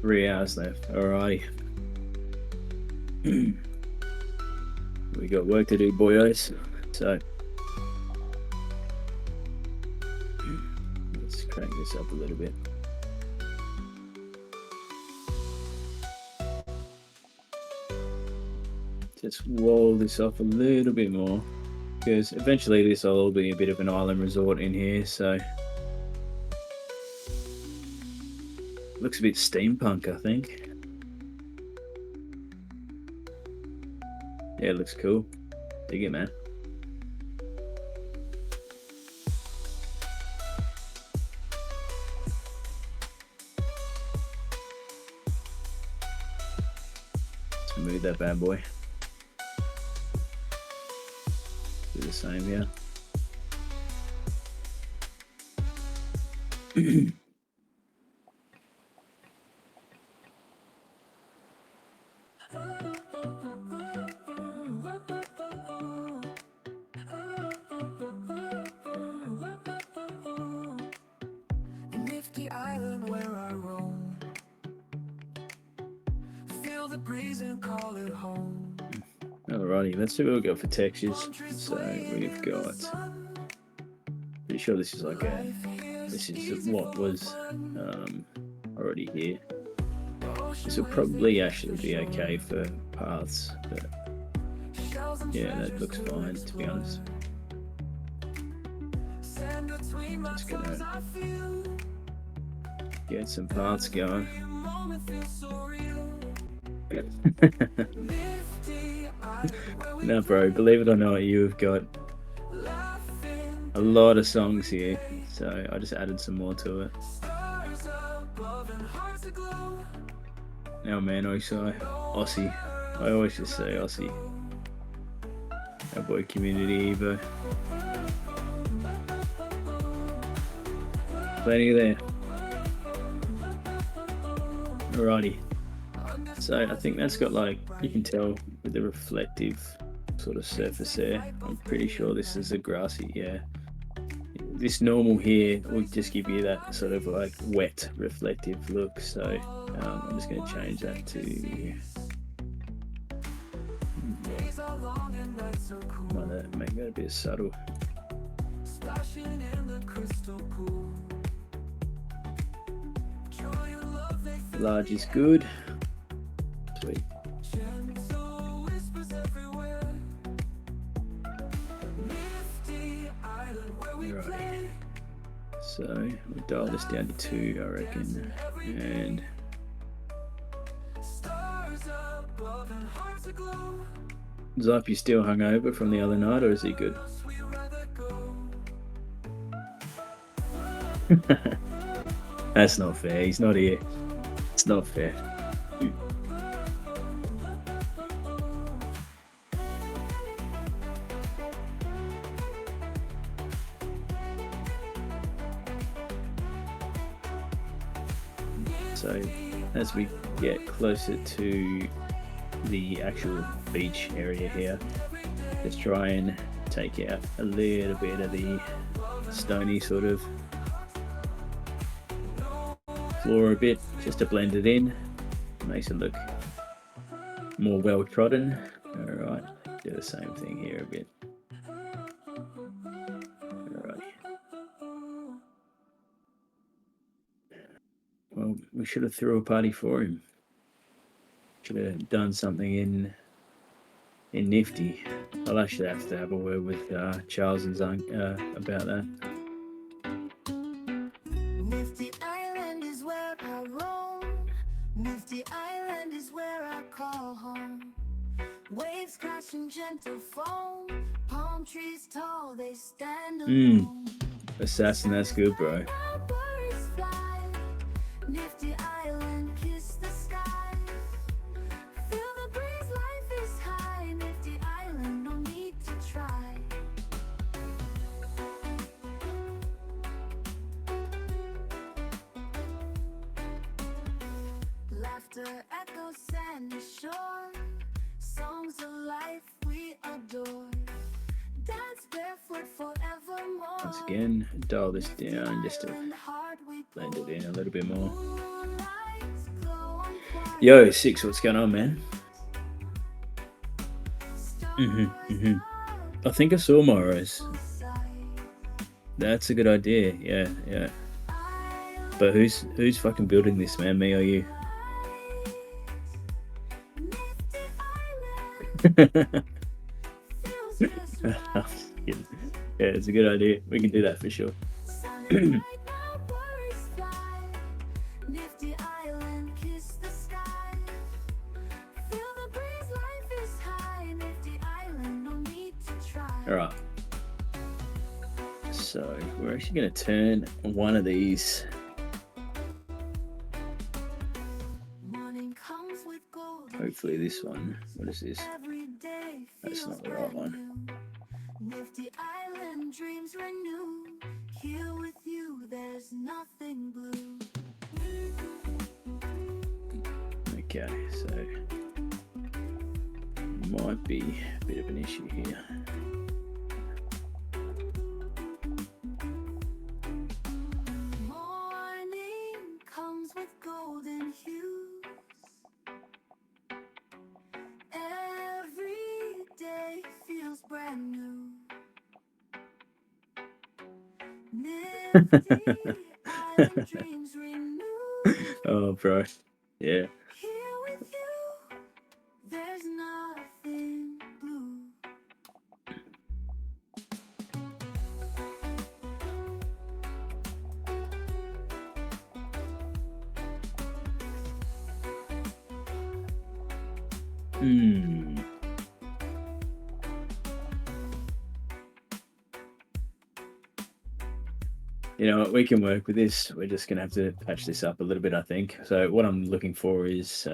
Three hours left. Alrighty. We got work to do, boyos. So let's crank this up a little bit. Just wall this off a little bit more, because eventually this will all be a bit of an island resort in here. So looks a bit steampunk, I think. Yeah, it looks cool. Dig it, man. Let's move that bad boy. Do the same, yeah. the breeze and call it home. Alrighty, let's see what we've got for textures. So we've got, pretty sure this is like a, this is what was already here. This will probably actually be okay for paths, but yeah, that looks fine, to be honest. Just gonna get some paths going. No, bro, believe it or not, you've got a lot of songs here, so I just added some more to it. Now, man, Aussie. I always just say Aussie. Our boy Community Evo. Plenty there. Alrighty. So I think that's got, like, you can tell with the reflective sort of surface there. I'm pretty sure this is a grassy, yeah. This normal here will just give you that sort of like wet reflective look. So I'm just going to change that to, might make that a bit subtle. Large is good. Sweet. Right. So we'll dial this down to 2, I reckon. And Zop, you still hungover from the other night, or is he good? That's not fair. He's not here. It's not fair. So as we get closer to the actual beach area here, let's try and take out a little bit of the stony sort of floor a bit, just to blend it in. Makes it look more well trodden. Alright, do the same thing here a bit. Alright. Well, we should have threw a party for him. Should have done something in Nifty. I'll actually have to have a word with Charles and Zang about that. Nifty Island is where I roam. Nifty Island is where I call home. Waves crashing, gentle foam. Palm trees tall, they stand alone. Assassin, that's good, bro. Birds fly. Nifty Island, kiss the sky. Feel the breeze, life is high. Nifty Island, no need to try. Laughter echoes sandy shore. Songs of life we adore. Dance barefoot forevermore. Once again, dial this down just to blend it in a little bit more. Yo, Six, what's going on, man? I think I saw Morris. That's a good idea. Yeah. But who's fucking building this, man? Me or you? Yeah, it's a good idea. We can do that for sure. Alright. So we're actually going to turn one of these. Hopefully this one. What is this? That's not the right one. Nifty Island dreams renew. Here with you, there's nothing blue. Okay, so might be a bit of an issue here. Morning comes with golden hues. Island dreams renewed. Oh, bro. Yeah. Here with you, there's nothing blue. Hmm. You know what? We can work with this. We're just gonna have to patch this up a little bit, I think. So what I'm looking for is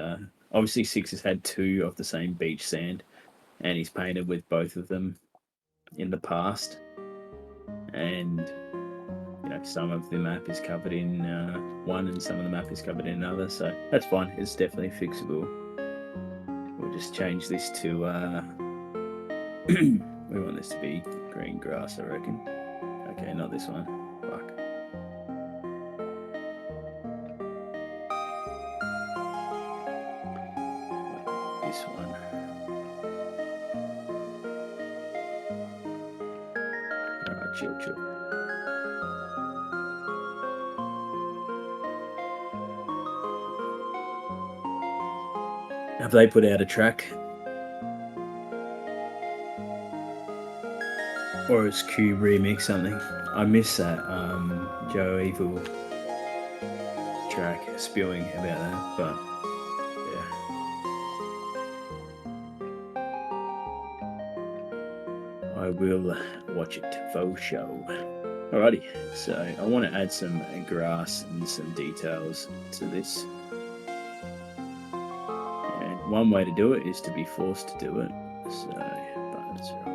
obviously Six has had two of the same beach sand, and he's painted with both of them in the past, and you know some of the map is covered in one, and some of the map is covered in another. So that's fine. It's definitely fixable. We'll just change this to. We want this to be green grass, I reckon. Okay, not this one. Fuck. This one. Alright, chill, chill. Have they put out a track? Or is Q remix something? I miss that Joe Evil track spewing about that, but yeah. I will watch it for show. Alrighty, so I want to add some grass and some details to this. And one way to do it is to be forced to do it. So, but that's alright.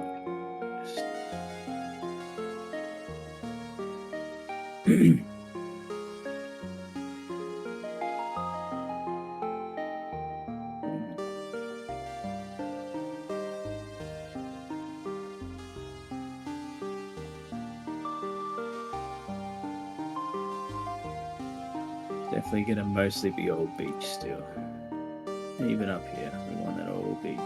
Definitely gonna mostly be old beach still. Even up here, we want that old beach.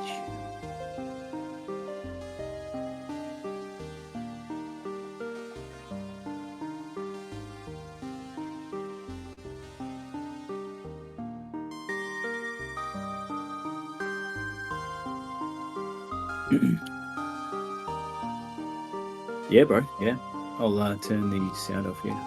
Yeah, bro. Yeah, I'll turn the sound off here.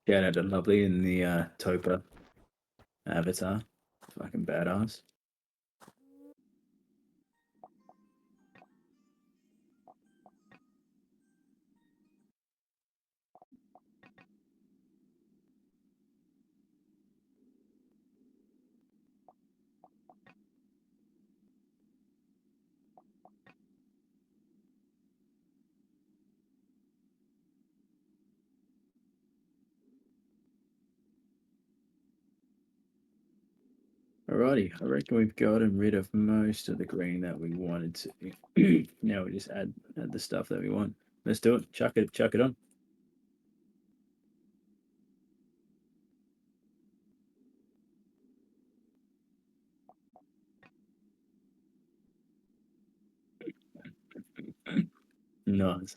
Shout out to Lovely in the Topa avatar. Fucking badass. Alrighty, I reckon we've gotten rid of most of the green that we wanted to. Now we just add the stuff that we want. Let's do it. Chuck it on. Nice.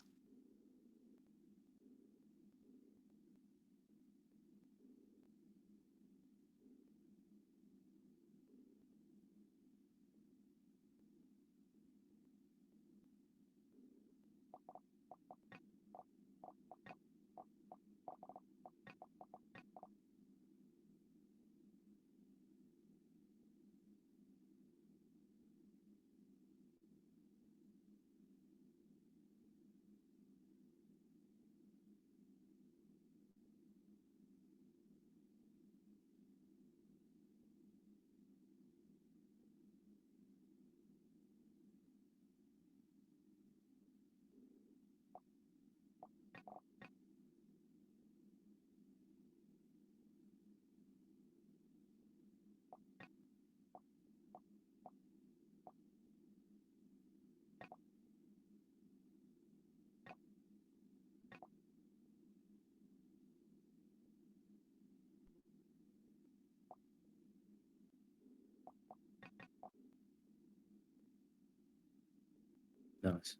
Nice.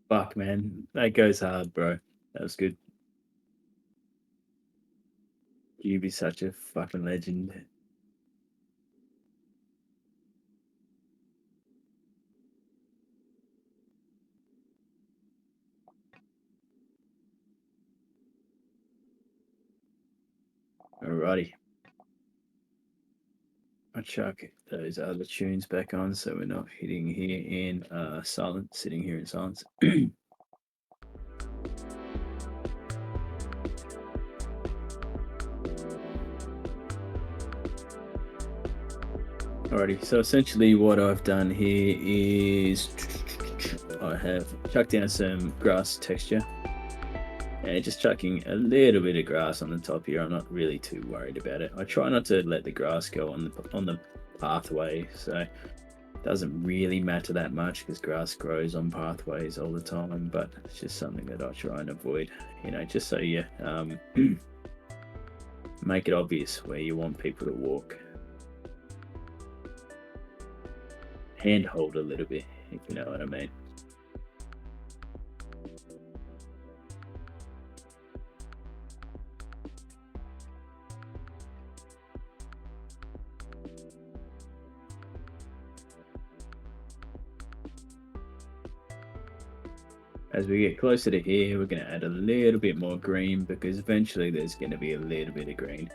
Fuck, man. That goes hard, bro. That was good. You be such a fucking legend. Alrighty. I'll chuck those other tunes back on so we're not hitting here in silence, sitting here in silence. Alrighty, so essentially what I've done here is I have chucked down some grass texture and just chucking a little bit of grass on the top here. I'm not really too worried about it. I try not to let the grass go on the pathway, so it doesn't really matter that much because grass grows on pathways all the time, but it's just something that I try and avoid, you know, just so you make it obvious where you want people to walk. Handhold a little bit, if you know what I mean. As we get closer to here, we're going to add a little bit more green because eventually there's going to be a little bit of green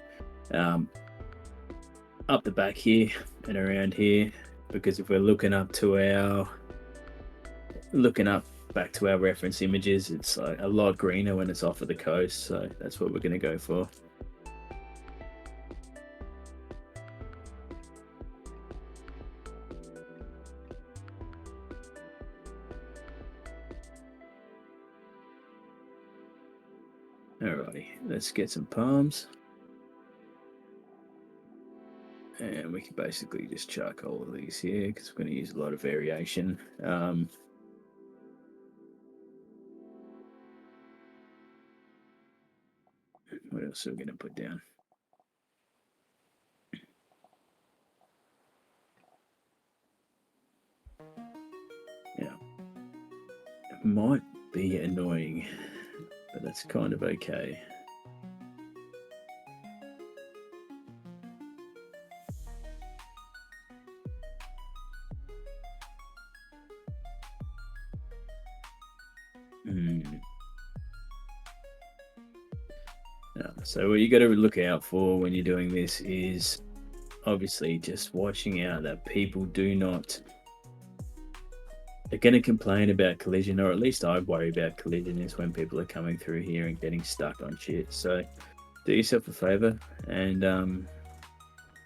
up the back here and around here, because if we're looking up back to our reference images, it's like a lot greener when it's off of the coast, so that's what we're going to go for. Alrighty, let's get some palms. And we can basically just chuck all of these here because we're going to use a lot of variation. What else are we going to put down? Yeah. It might be annoying, but that's kind of okay. So what you got to look out for when you're doing this is obviously just watching out that people they're going to complain about collision, or at least I worry about collision is when people are coming through here and getting stuck on shit. So do yourself a favor and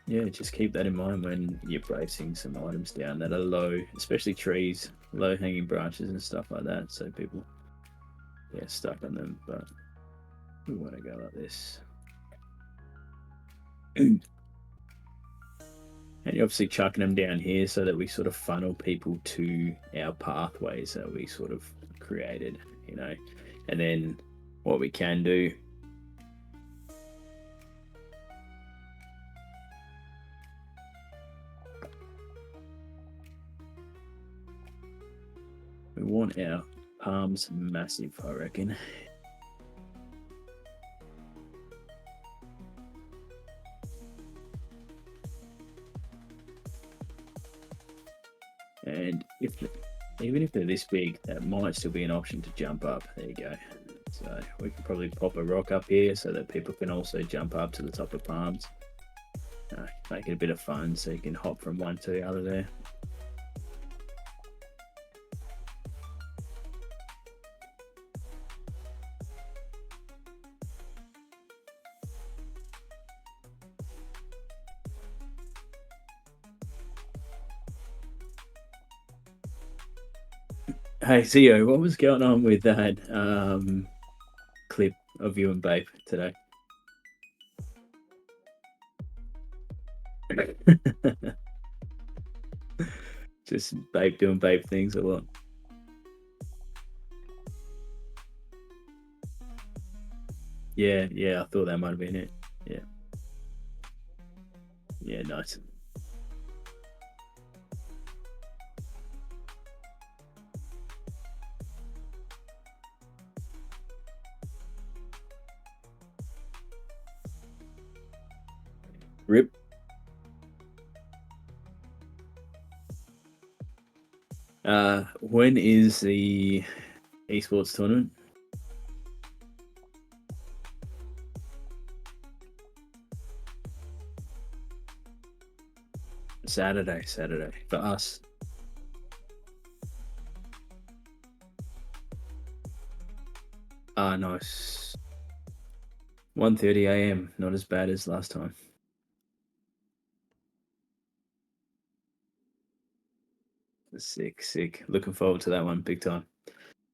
yeah, just keep that in mind when you're bracing some items down that are low, especially trees, low hanging branches and stuff like that, so people get stuck on them. But we want to go like this. And you're obviously chucking them down here so that we sort of funnel people to our pathways that we sort of created, you know. And then what we can do we want our palms massive, I reckon. And even if they're this big, that might still be an option to jump up. There you go. So we can probably pop a rock up here so that people can also jump up to the top of palms. Make it a bit of fun so you can hop from one to the other there. Hey Theo, what was going on with that clip of you and Babe today? Just Babe doing Babe things or what? Yeah, I thought that might have been it. Yeah, nice. Rip. When is the esports tournament? Saturday for us. Ah, nice. 1:30 a.m. Not as bad as last time. Sick. Looking forward to that one, big time.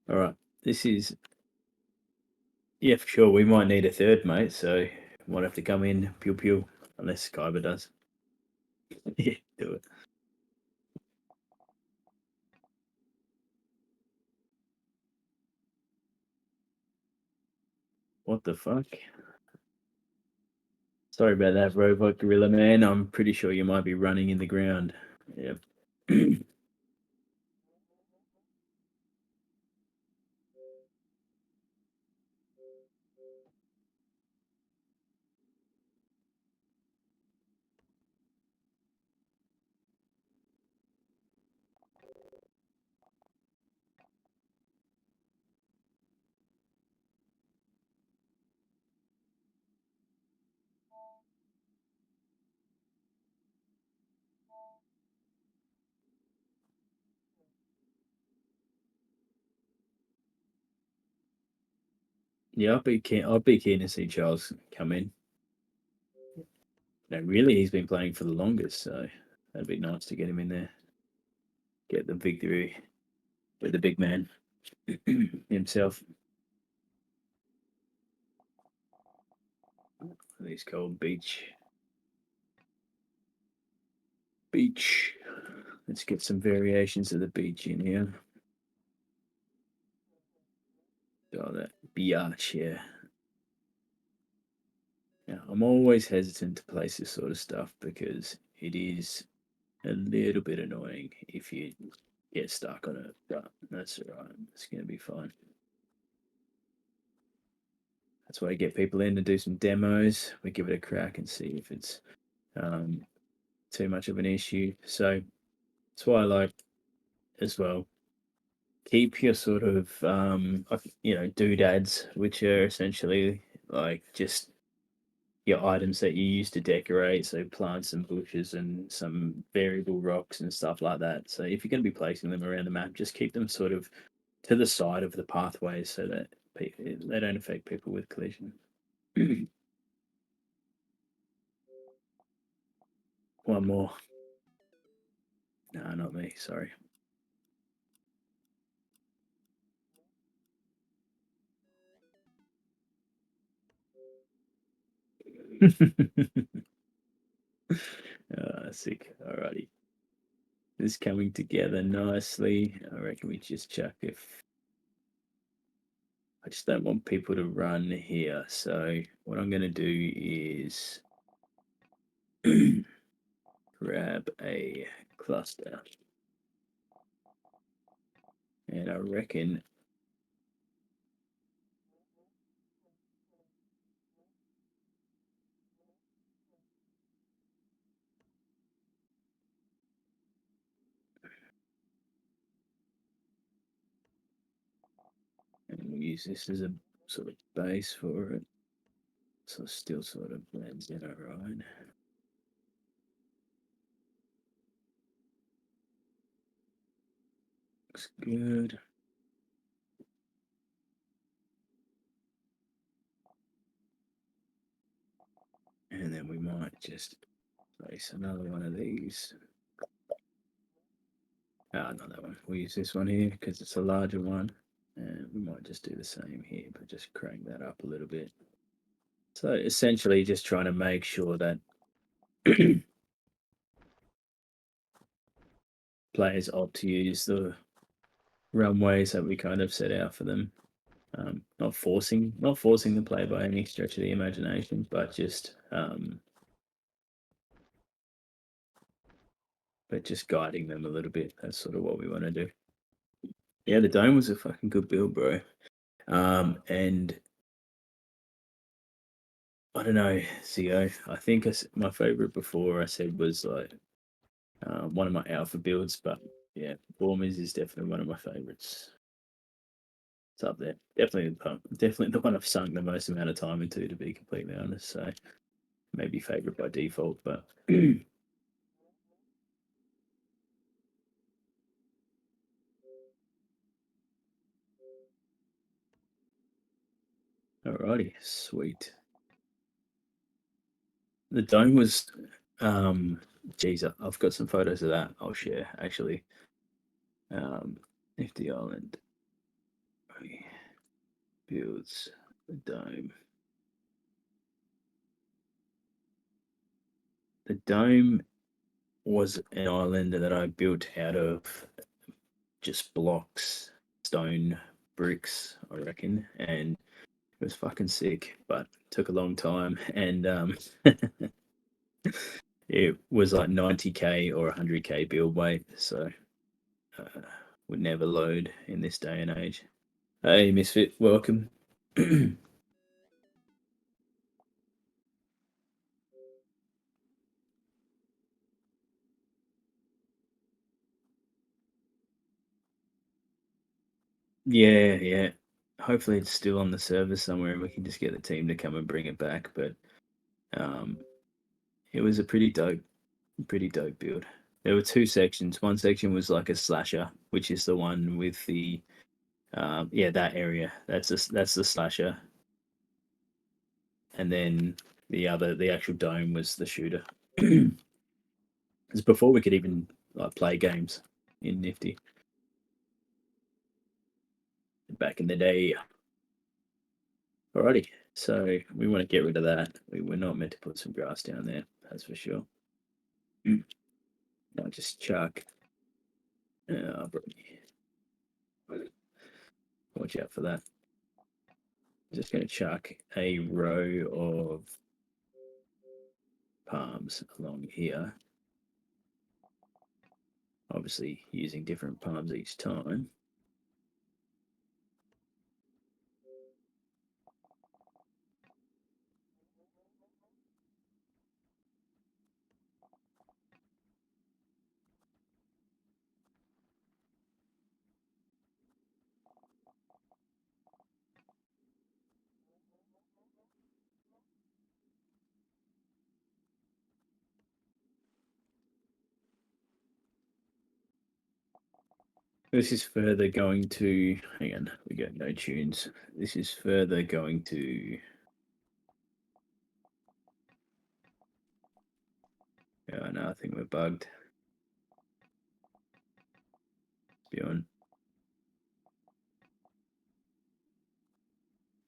All right, this is for sure. We might need a third, mate. So might have to come in pew, unless Skyber does. Yeah, do it. What the fuck? Sorry about that, Robot Gorilla Man. I'm pretty sure you might be running in the ground. Yep. Yeah, I'd be keen to see Charles come in. No, really, he's been playing for the longest, so that'd be nice to get him in there. Get the victory with the big man himself. He's called Beach. Let's get some variations of the beach in here. Oh, that biatch, yeah. Now, I'm always hesitant to place this sort of stuff because it is a little bit annoying if you get stuck on it, but that's all right. It's going to be fine. That's why I get people in to do some demos. We give it a crack and see if it's too much of an issue. So that's why I like as well keep your sort of doodads, which are essentially like just your items that you use to decorate, so plants and bushes and some variable rocks and stuff like that. So if you're going to be placing them around the map, just keep them sort of to the side of the pathways so that they don't affect people with collision. One more. No, not me. Sorry. Sick. Alrighty. This is coming together nicely. I reckon we just check if I just don't want people to run here. So what I'm going to do is grab a cluster. And I reckon and we'll use this as a sort of base for it. So it still sort of blends in alright. Looks good. And then we might just place another one of these. Not that one. We'll use this one here because it's a larger one. And we might just do the same here, but just crank that up a little bit. So essentially just trying to make sure that players opt to use the runways that we kind of set out for them. Not forcing the play by any stretch of the imagination, but just guiding them a little bit. That's sort of what we want to do. Yeah, the dome was a fucking good build, bro. And I don't know, Zio. I think my favorite before I said was like one of my alpha builds, but yeah, Bormers is definitely one of my favorites. It's up there. Definitely the one I've sunk the most amount of time into, to be completely honest. So maybe favorite by default, but alrighty, sweet. The dome was, geez, I've got some photos of that. I'll share actually. Nifty Island builds the dome. The dome was an island that I built out of just blocks, stone, bricks, I reckon, and it was fucking sick, but took a long time, and it was like 90k or 100k build weight, so would never load in this day and age. Hey, Misfit, welcome. Yeah. Hopefully it's still on the server somewhere and we can just get the team to come and bring it back. But it was a pretty dope build. There were two sections. One section was like a slasher, which is the one with the that area. That's the slasher. And then the actual dome was the shooter. It's before we could even like play games in Nifty. Back in the day. Alrighty, so we want to get rid of that. We were not meant to put some grass down there, that's for sure. I'll just chuck. Watch out for that. Just going to chuck a row of palms along here. Obviously, using different palms each time. This is further going to, hang on, we got no tunes. This is further going to, oh no, I think we're bugged. Beyond.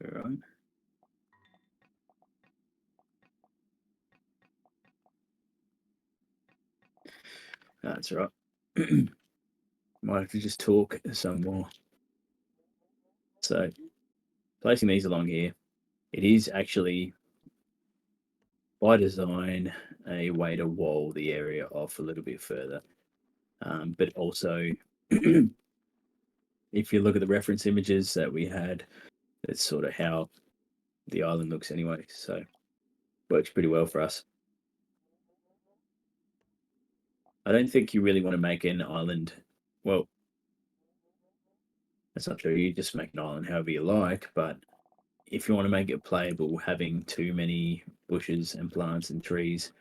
All right. That's right. Might have to just talk some more. So, placing these along here, it is actually by design a way to wall the area off a little bit further. But also, if you look at the reference images that we had, it's sort of how the island looks anyway. So, works pretty well for us. I don't think you really want to make an island. Well, that's not true. You just make an island however you like. But if you want to make it playable, having too many bushes and plants and trees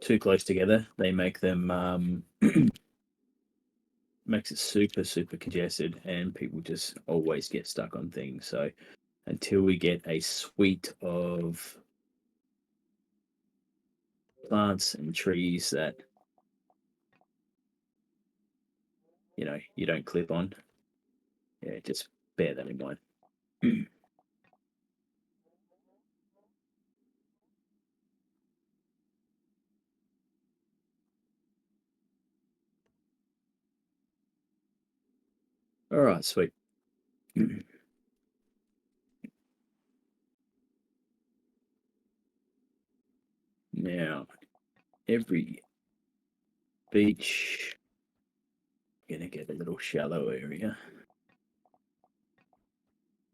too close together, they make them makes it super congested, and people just always get stuck on things. So until we get a suite of plants and trees that you don't clip on. Yeah, just bear that in mind. All right, sweet. Now, every beach, gonna get a little shallow area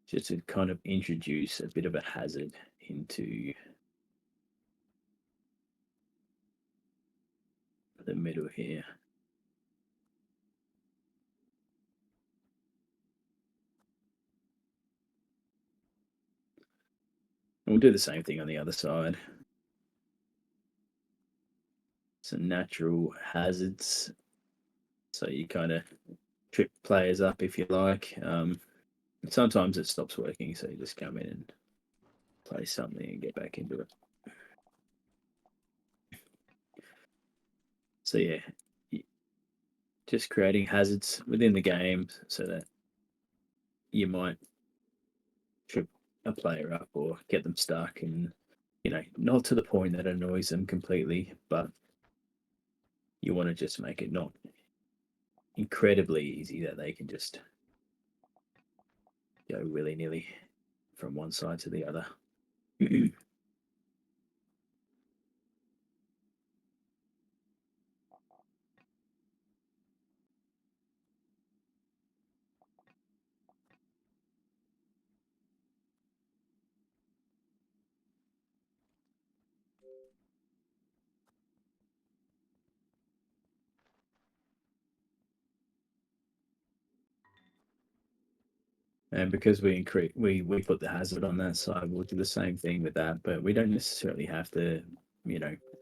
just to kind of introduce a bit of a hazard into the middle here. And we'll do the same thing on the other side. Some natural hazards, so you kind of trip players up if you like. Sometimes it stops working, so you just come in and play something and get back into it. So yeah, just creating hazards within the game so that you might trip a player up or get them stuck, and not to the point that annoys them completely, but you want to just make it not incredibly easy that they can just go willy-nilly from one side to the other. And because we put the hazard on that side, we'll do the same thing with that, but we don't necessarily have to,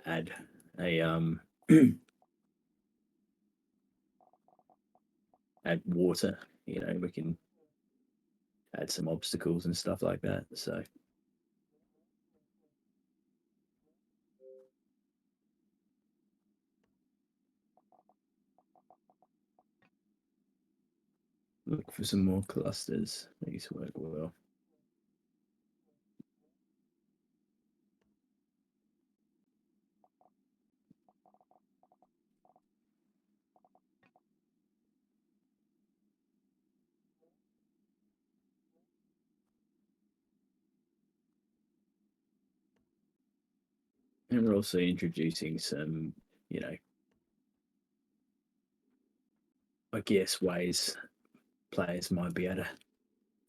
add a add water. We can add some obstacles and stuff like that. So look for some more clusters. These work well. And we're also introducing some, I guess ways players might be able to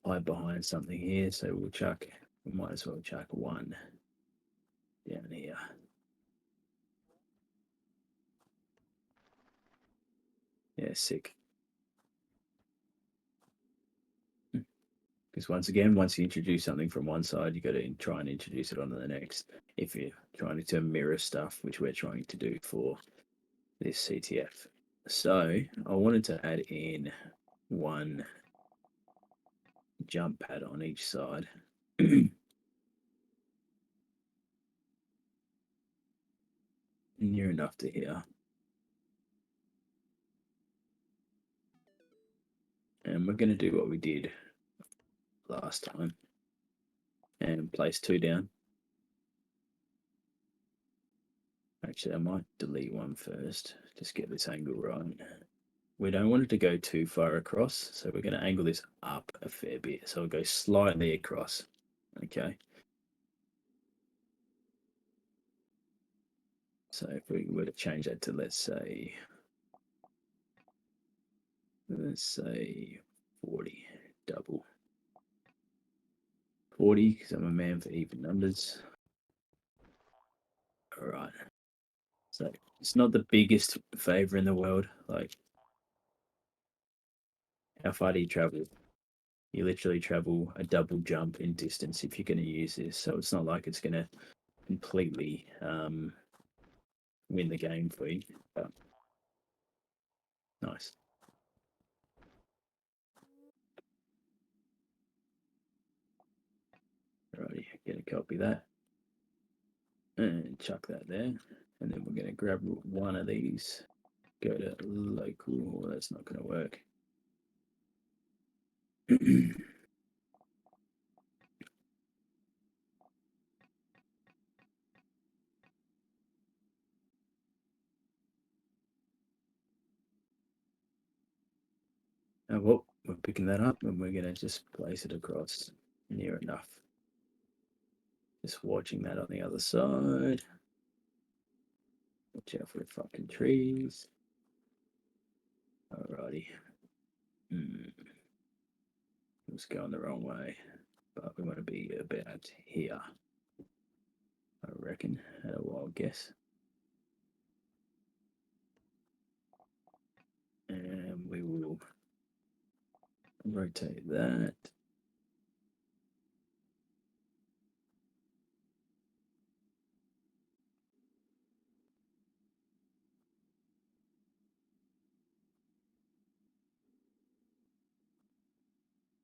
hide behind something here. So we might as well chuck one down here. Yeah, sick. Because once you introduce something from one side, you got to try and introduce it onto the next. If you're trying to mirror stuff, which we're trying to do for this CTF. So I wanted to add in one jump pad on each side. Near enough to here. And we're going to do what we did last time and place two down. Actually, I might delete one first, just get this angle right. We don't want it to go too far across, so we're going to angle this up a fair bit. So it'll go slightly across, okay? So if we were to change that to, let's say 40, double. 40, because I'm a man for even numbers. All right. So it's not the biggest favor in the world. Like, how far do you travel? You literally travel a double jump in distance if you're going to use this. So it's not like it's going to completely win the game for you. But nice. Alrighty, get a copy of that. And chuck that there. And then we're going to grab one of these go to local. Well, that's not going to work. Oh, well, we're picking that up and we're going to just place it across near enough. Just watching that on the other side. Watch out for the fucking trees. Alrighty. It was going the wrong way, but we want to be about here. I reckon, at a wild guess. And we will rotate that.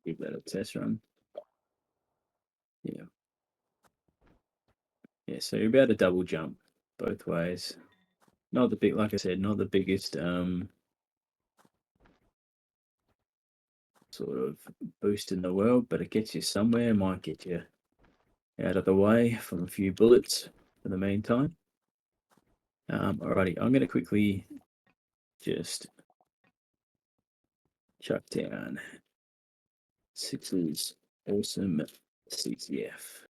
Give that a test run. Yeah. Yeah, so you're about to double jump both ways. Not the big, like I said, not the biggest sort of boost in the world, but it gets you somewhere. Might get you out of the way from a few bullets for the meantime. Alrighty, I'm going to quickly just chuck down Six's awesome CCF.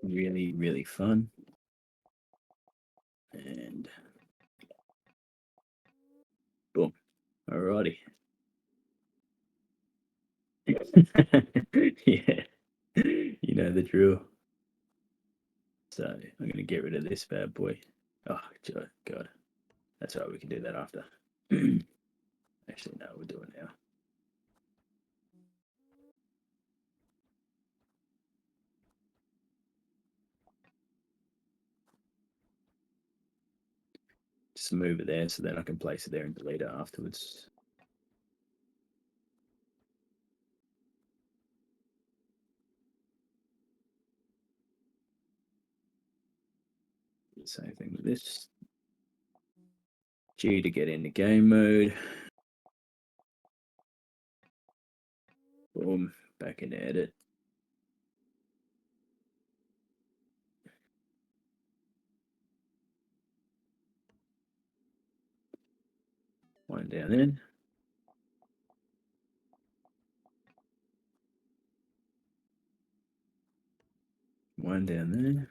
Really, really fun. And boom. Alrighty. Yeah. You know the drill. So I'm going to get rid of this bad boy. Oh, God. That's right. We can do that after. Actually, no, we'll do it now. Just move it there so then I can place it there and delete it afterwards. Same thing with this. G to get into game mode. Boom, back into edit. One down in. One down there.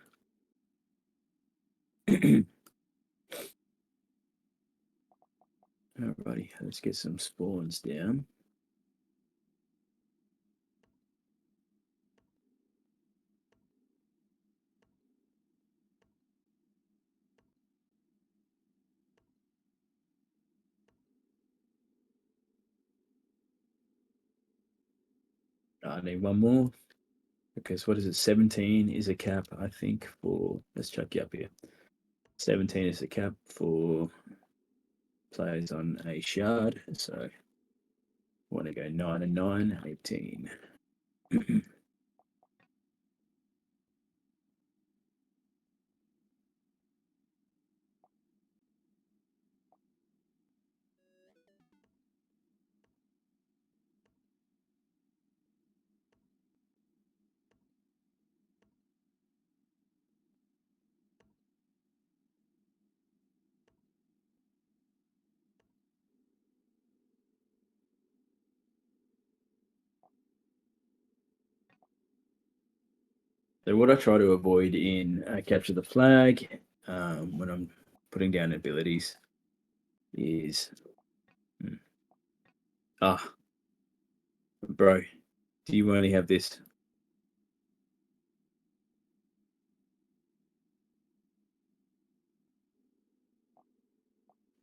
Alrighty, let's get some spawns down. I need one more because what is it? 17 is a cap, I think, for. Let's chuck you up here. 17 is the cap for players on a shard. So I want to go 9 and 9, 18. So what I try to avoid in capture the flag when I'm putting down abilities is bro, do you only have this?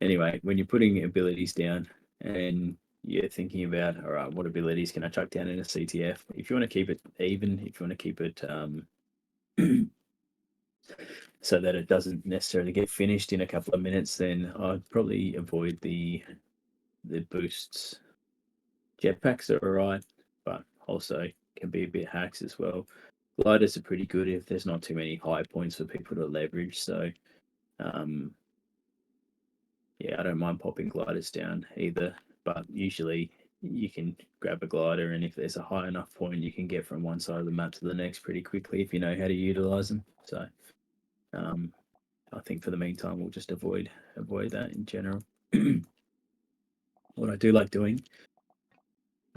Anyway, when you're putting abilities down and you're thinking about, all right, what abilities can I chuck down in a CTF? If you want to keep it even, if you want to keep it so that it doesn't necessarily get finished in a couple of minutes, then I'd probably avoid the boosts. Jetpacks are alright, but also can be a bit hacks as well. Gliders are pretty good if there's not too many high points for people to leverage. So Yeah, I don't mind popping gliders down either, but usually you can grab a glider, and if there's a high enough point, you can get from one side of the map to the next pretty quickly if you know how to utilize them. So, um, I think for the meantime, we'll just avoid that in general. What I do like doing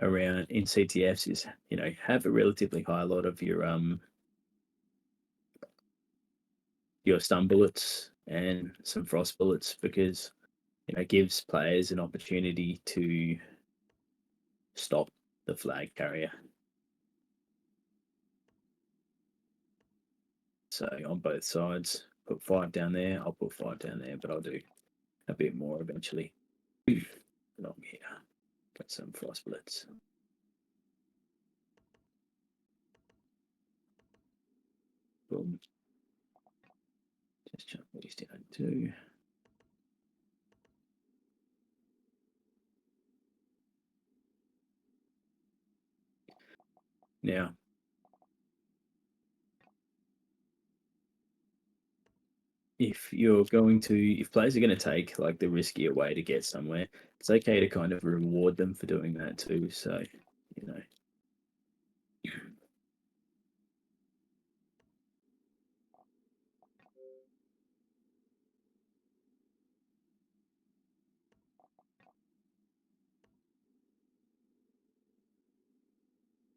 around in CTFs is, have a relatively high lot of your stun bullets and some frost bullets, because it gives players an opportunity to stop the flag carrier. So on both sides, put 5 down there. I'll put 5 down there, but I'll do a bit more eventually. Along here, got some frost bullets. Boom. Just jump these down too. Now, if players are going to take like the riskier way to get somewhere, it's okay to kind of reward them for doing that too. So, you know,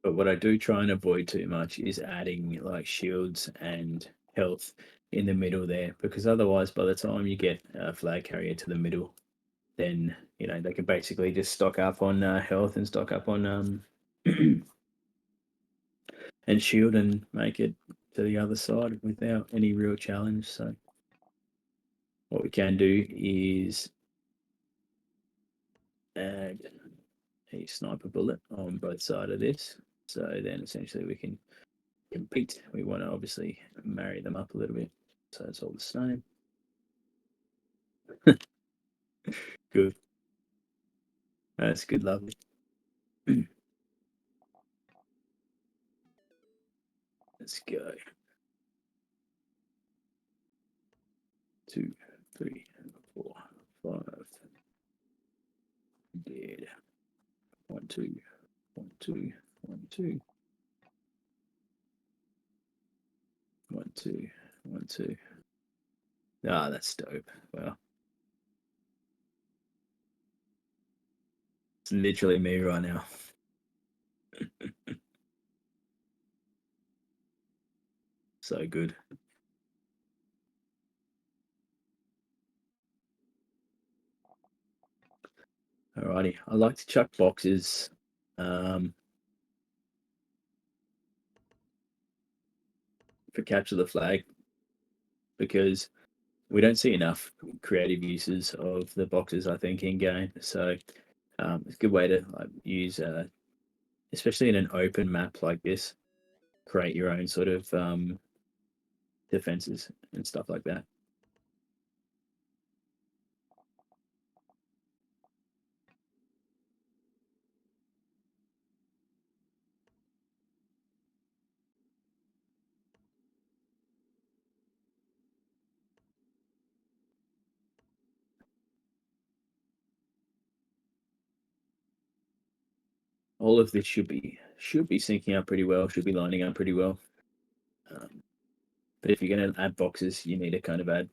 but what I do try and avoid too much is adding like shields and health in the middle there, because otherwise, by the time you get a flag carrier to the middle, then they can basically just stock up on health and stock up on and shield and make it to the other side without any real challenge. So what we can do is add a sniper bullet on both sides of this. So then essentially we can compete. We want to obviously marry them up a little bit, so it's all the same. Good. That's good, lovely. Let's go. 2, 3, 4, 5. Dead. 1, 2, 1, 2, 1, 2. 1, 2, 1, 2. Ah, that's dope. Well, it's literally me right now. So good. Alrighty. I like to chuck boxes for capture the flag, because we don't see enough creative uses of the boxes, I think, in game. So it's a good way to use, especially in an open map like this, create your own sort of defenses and stuff like that. All of this should be syncing up pretty well, should be lining up pretty well. But if you're going to add boxes, you need to kind of add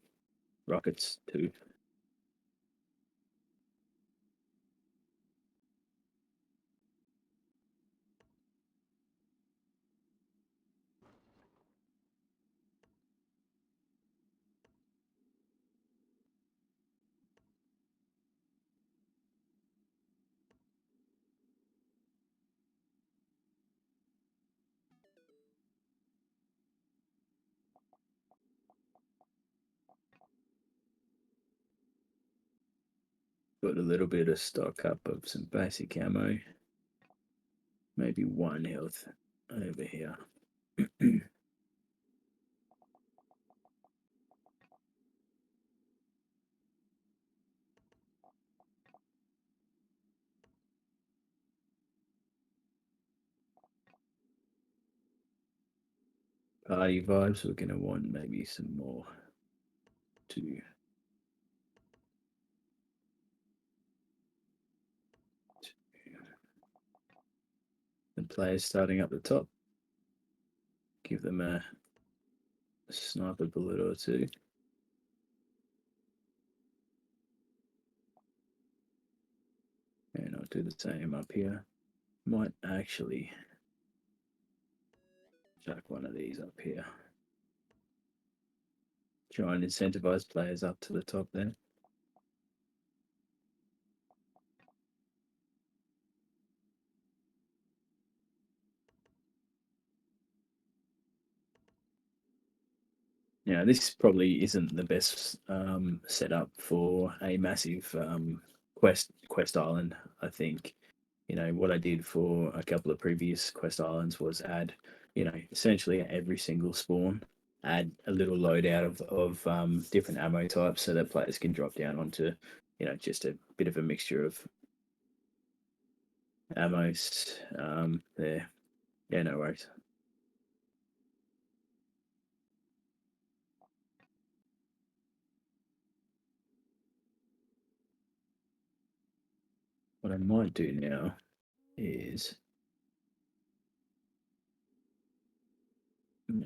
rockets too. Got a little bit of stock up of some basic ammo. Maybe 1 health over here. Party vibes, we're going to want maybe some more 2. The players starting up the top. Give them a sniper bullet or two. And I'll do the same up here. Might actually chuck one of these up here. Try and incentivize players up to the top there. Now, this probably isn't the best setup for a massive quest island. I think, what I did for a couple of previous quest islands was add, essentially at every single spawn, add a little loadout of different ammo types so that players can drop down onto, just a bit of a mixture of ammos there. Yeah, no worries. What I might do now is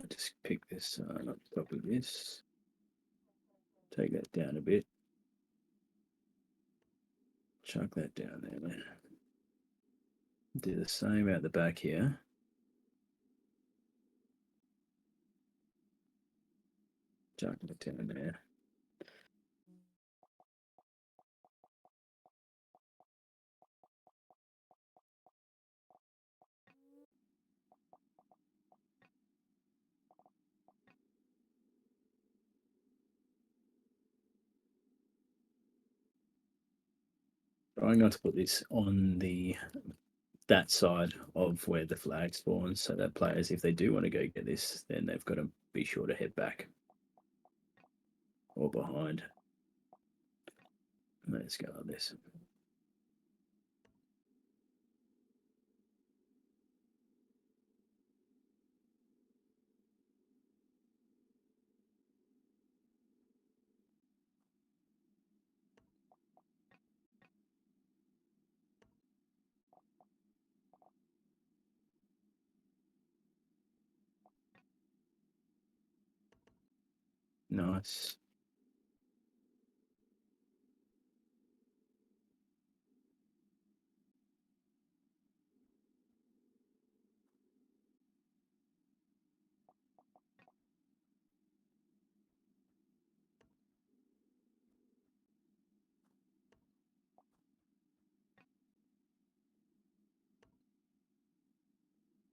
just pick this up top of this, take that down a bit, chuck that down there. Do the same out the back here. Chuck it down there. Trying not to put this on that side of where the flag spawns, so that players, if they do want to go get this, then they've got to be sure to head back or behind. Let's go like this. Nice.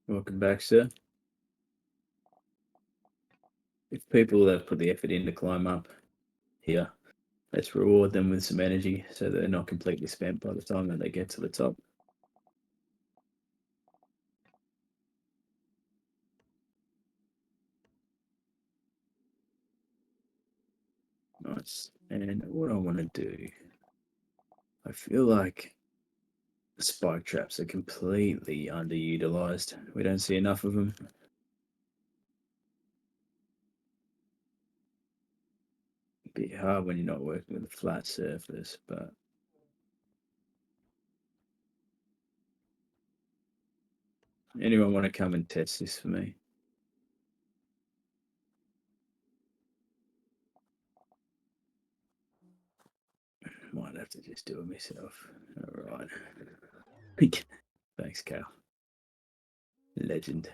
Welcome back, sir. If people have put the effort in to climb up here, let's reward them with some energy so they're not completely spent by the time that they get to the top. Nice. And what I want to do, I feel like spike traps are completely underutilized. We don't see enough of them. Bit hard when you're not working with a flat surface, but anyone want to come and test this for me? Might have to just do it myself. All right. Thanks, Cal. Legend.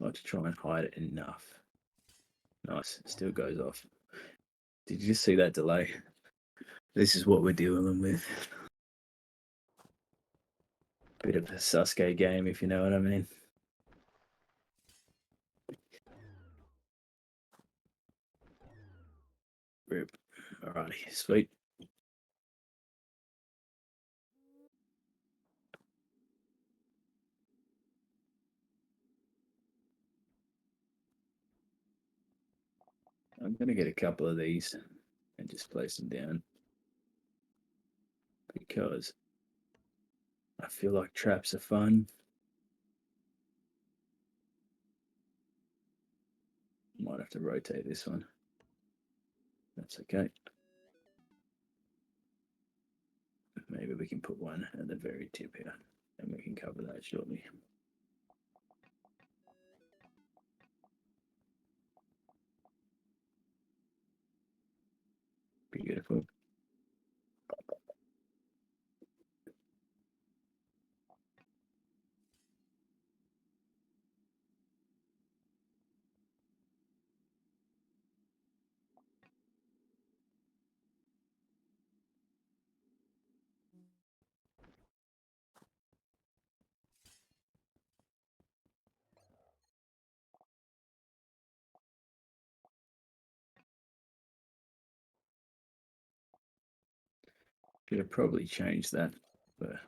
Like to try and hide it enough. Nice. Still goes off. Did you just see that delay? This is what we're dealing with. Bit of a Sasuke game, if you know what I mean. Rip. Alrighty, sweet. I'm gonna get a couple of these and just place them down because I feel like traps are fun. have to rotate this one. That's okay. Maybe we can put one at the very tip here, and we can cover that shortly. Beautiful. Should have probably changed that for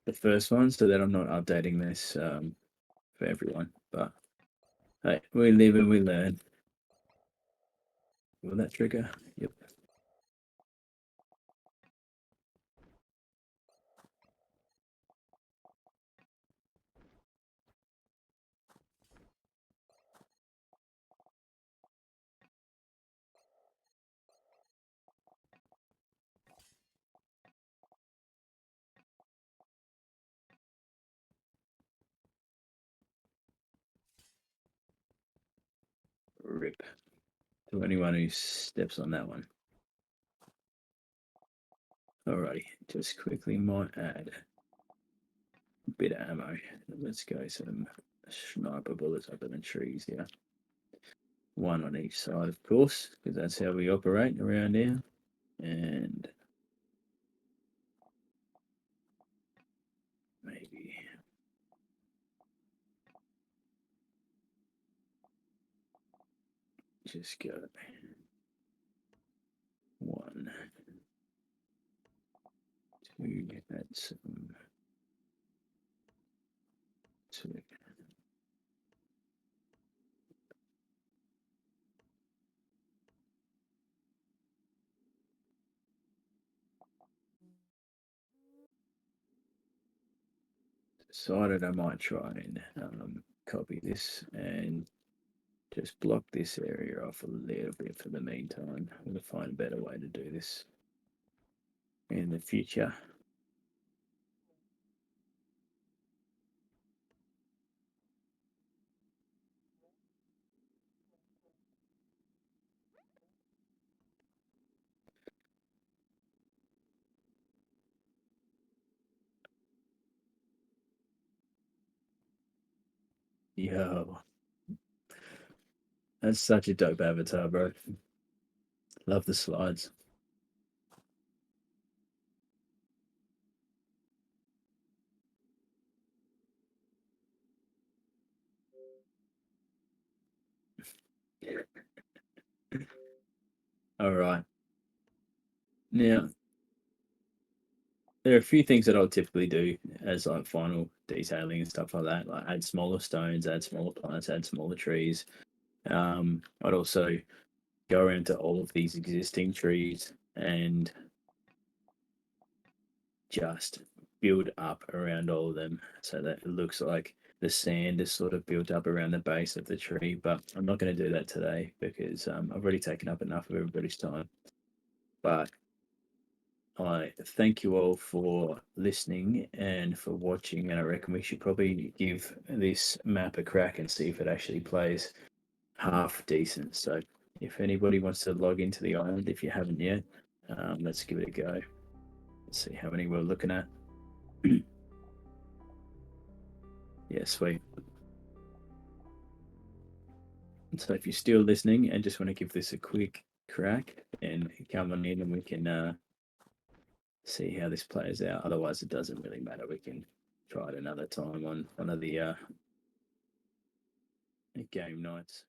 the first one so that I'm not updating this for everyone. But hey, we live and we learn. Will that trigger? Yep. Rip to anyone who steps on that one. Alrighty, just quickly might add a bit of ammo. Let's go some sniper bullets up in the trees here. One on each side, of course, because that's how we operate around here. And maybe just go one, two, add some, two. Decided I might try and copy this and just block this area off a little bit for the meantime. I'm going to find a better way to do this in the future. Yo, that's such a dope avatar, bro. Love the slides. All right. Now, there are a few things that I'll typically do as like final detailing and stuff like that, like add smaller stones, add smaller plants, add smaller trees. I'd also go around to all of these existing trees and just build up around all of them so that it looks like the sand is sort of built up around the base of the tree. But I'm not going to do that today because I've already taken up enough of everybody's time. But I thank you all for listening and for watching. And I reckon we should probably give this map a crack and see if it actually plays half decent. So if anybody wants to log into the island, if you haven't yet, let's give it a go. Let's see how many we're looking at. Yeah, sweet. So if you're still listening and just want to give this a quick crack, and come on in and we can see how this plays out. Otherwise, it doesn't really matter. We can try it another time on one of the game nights.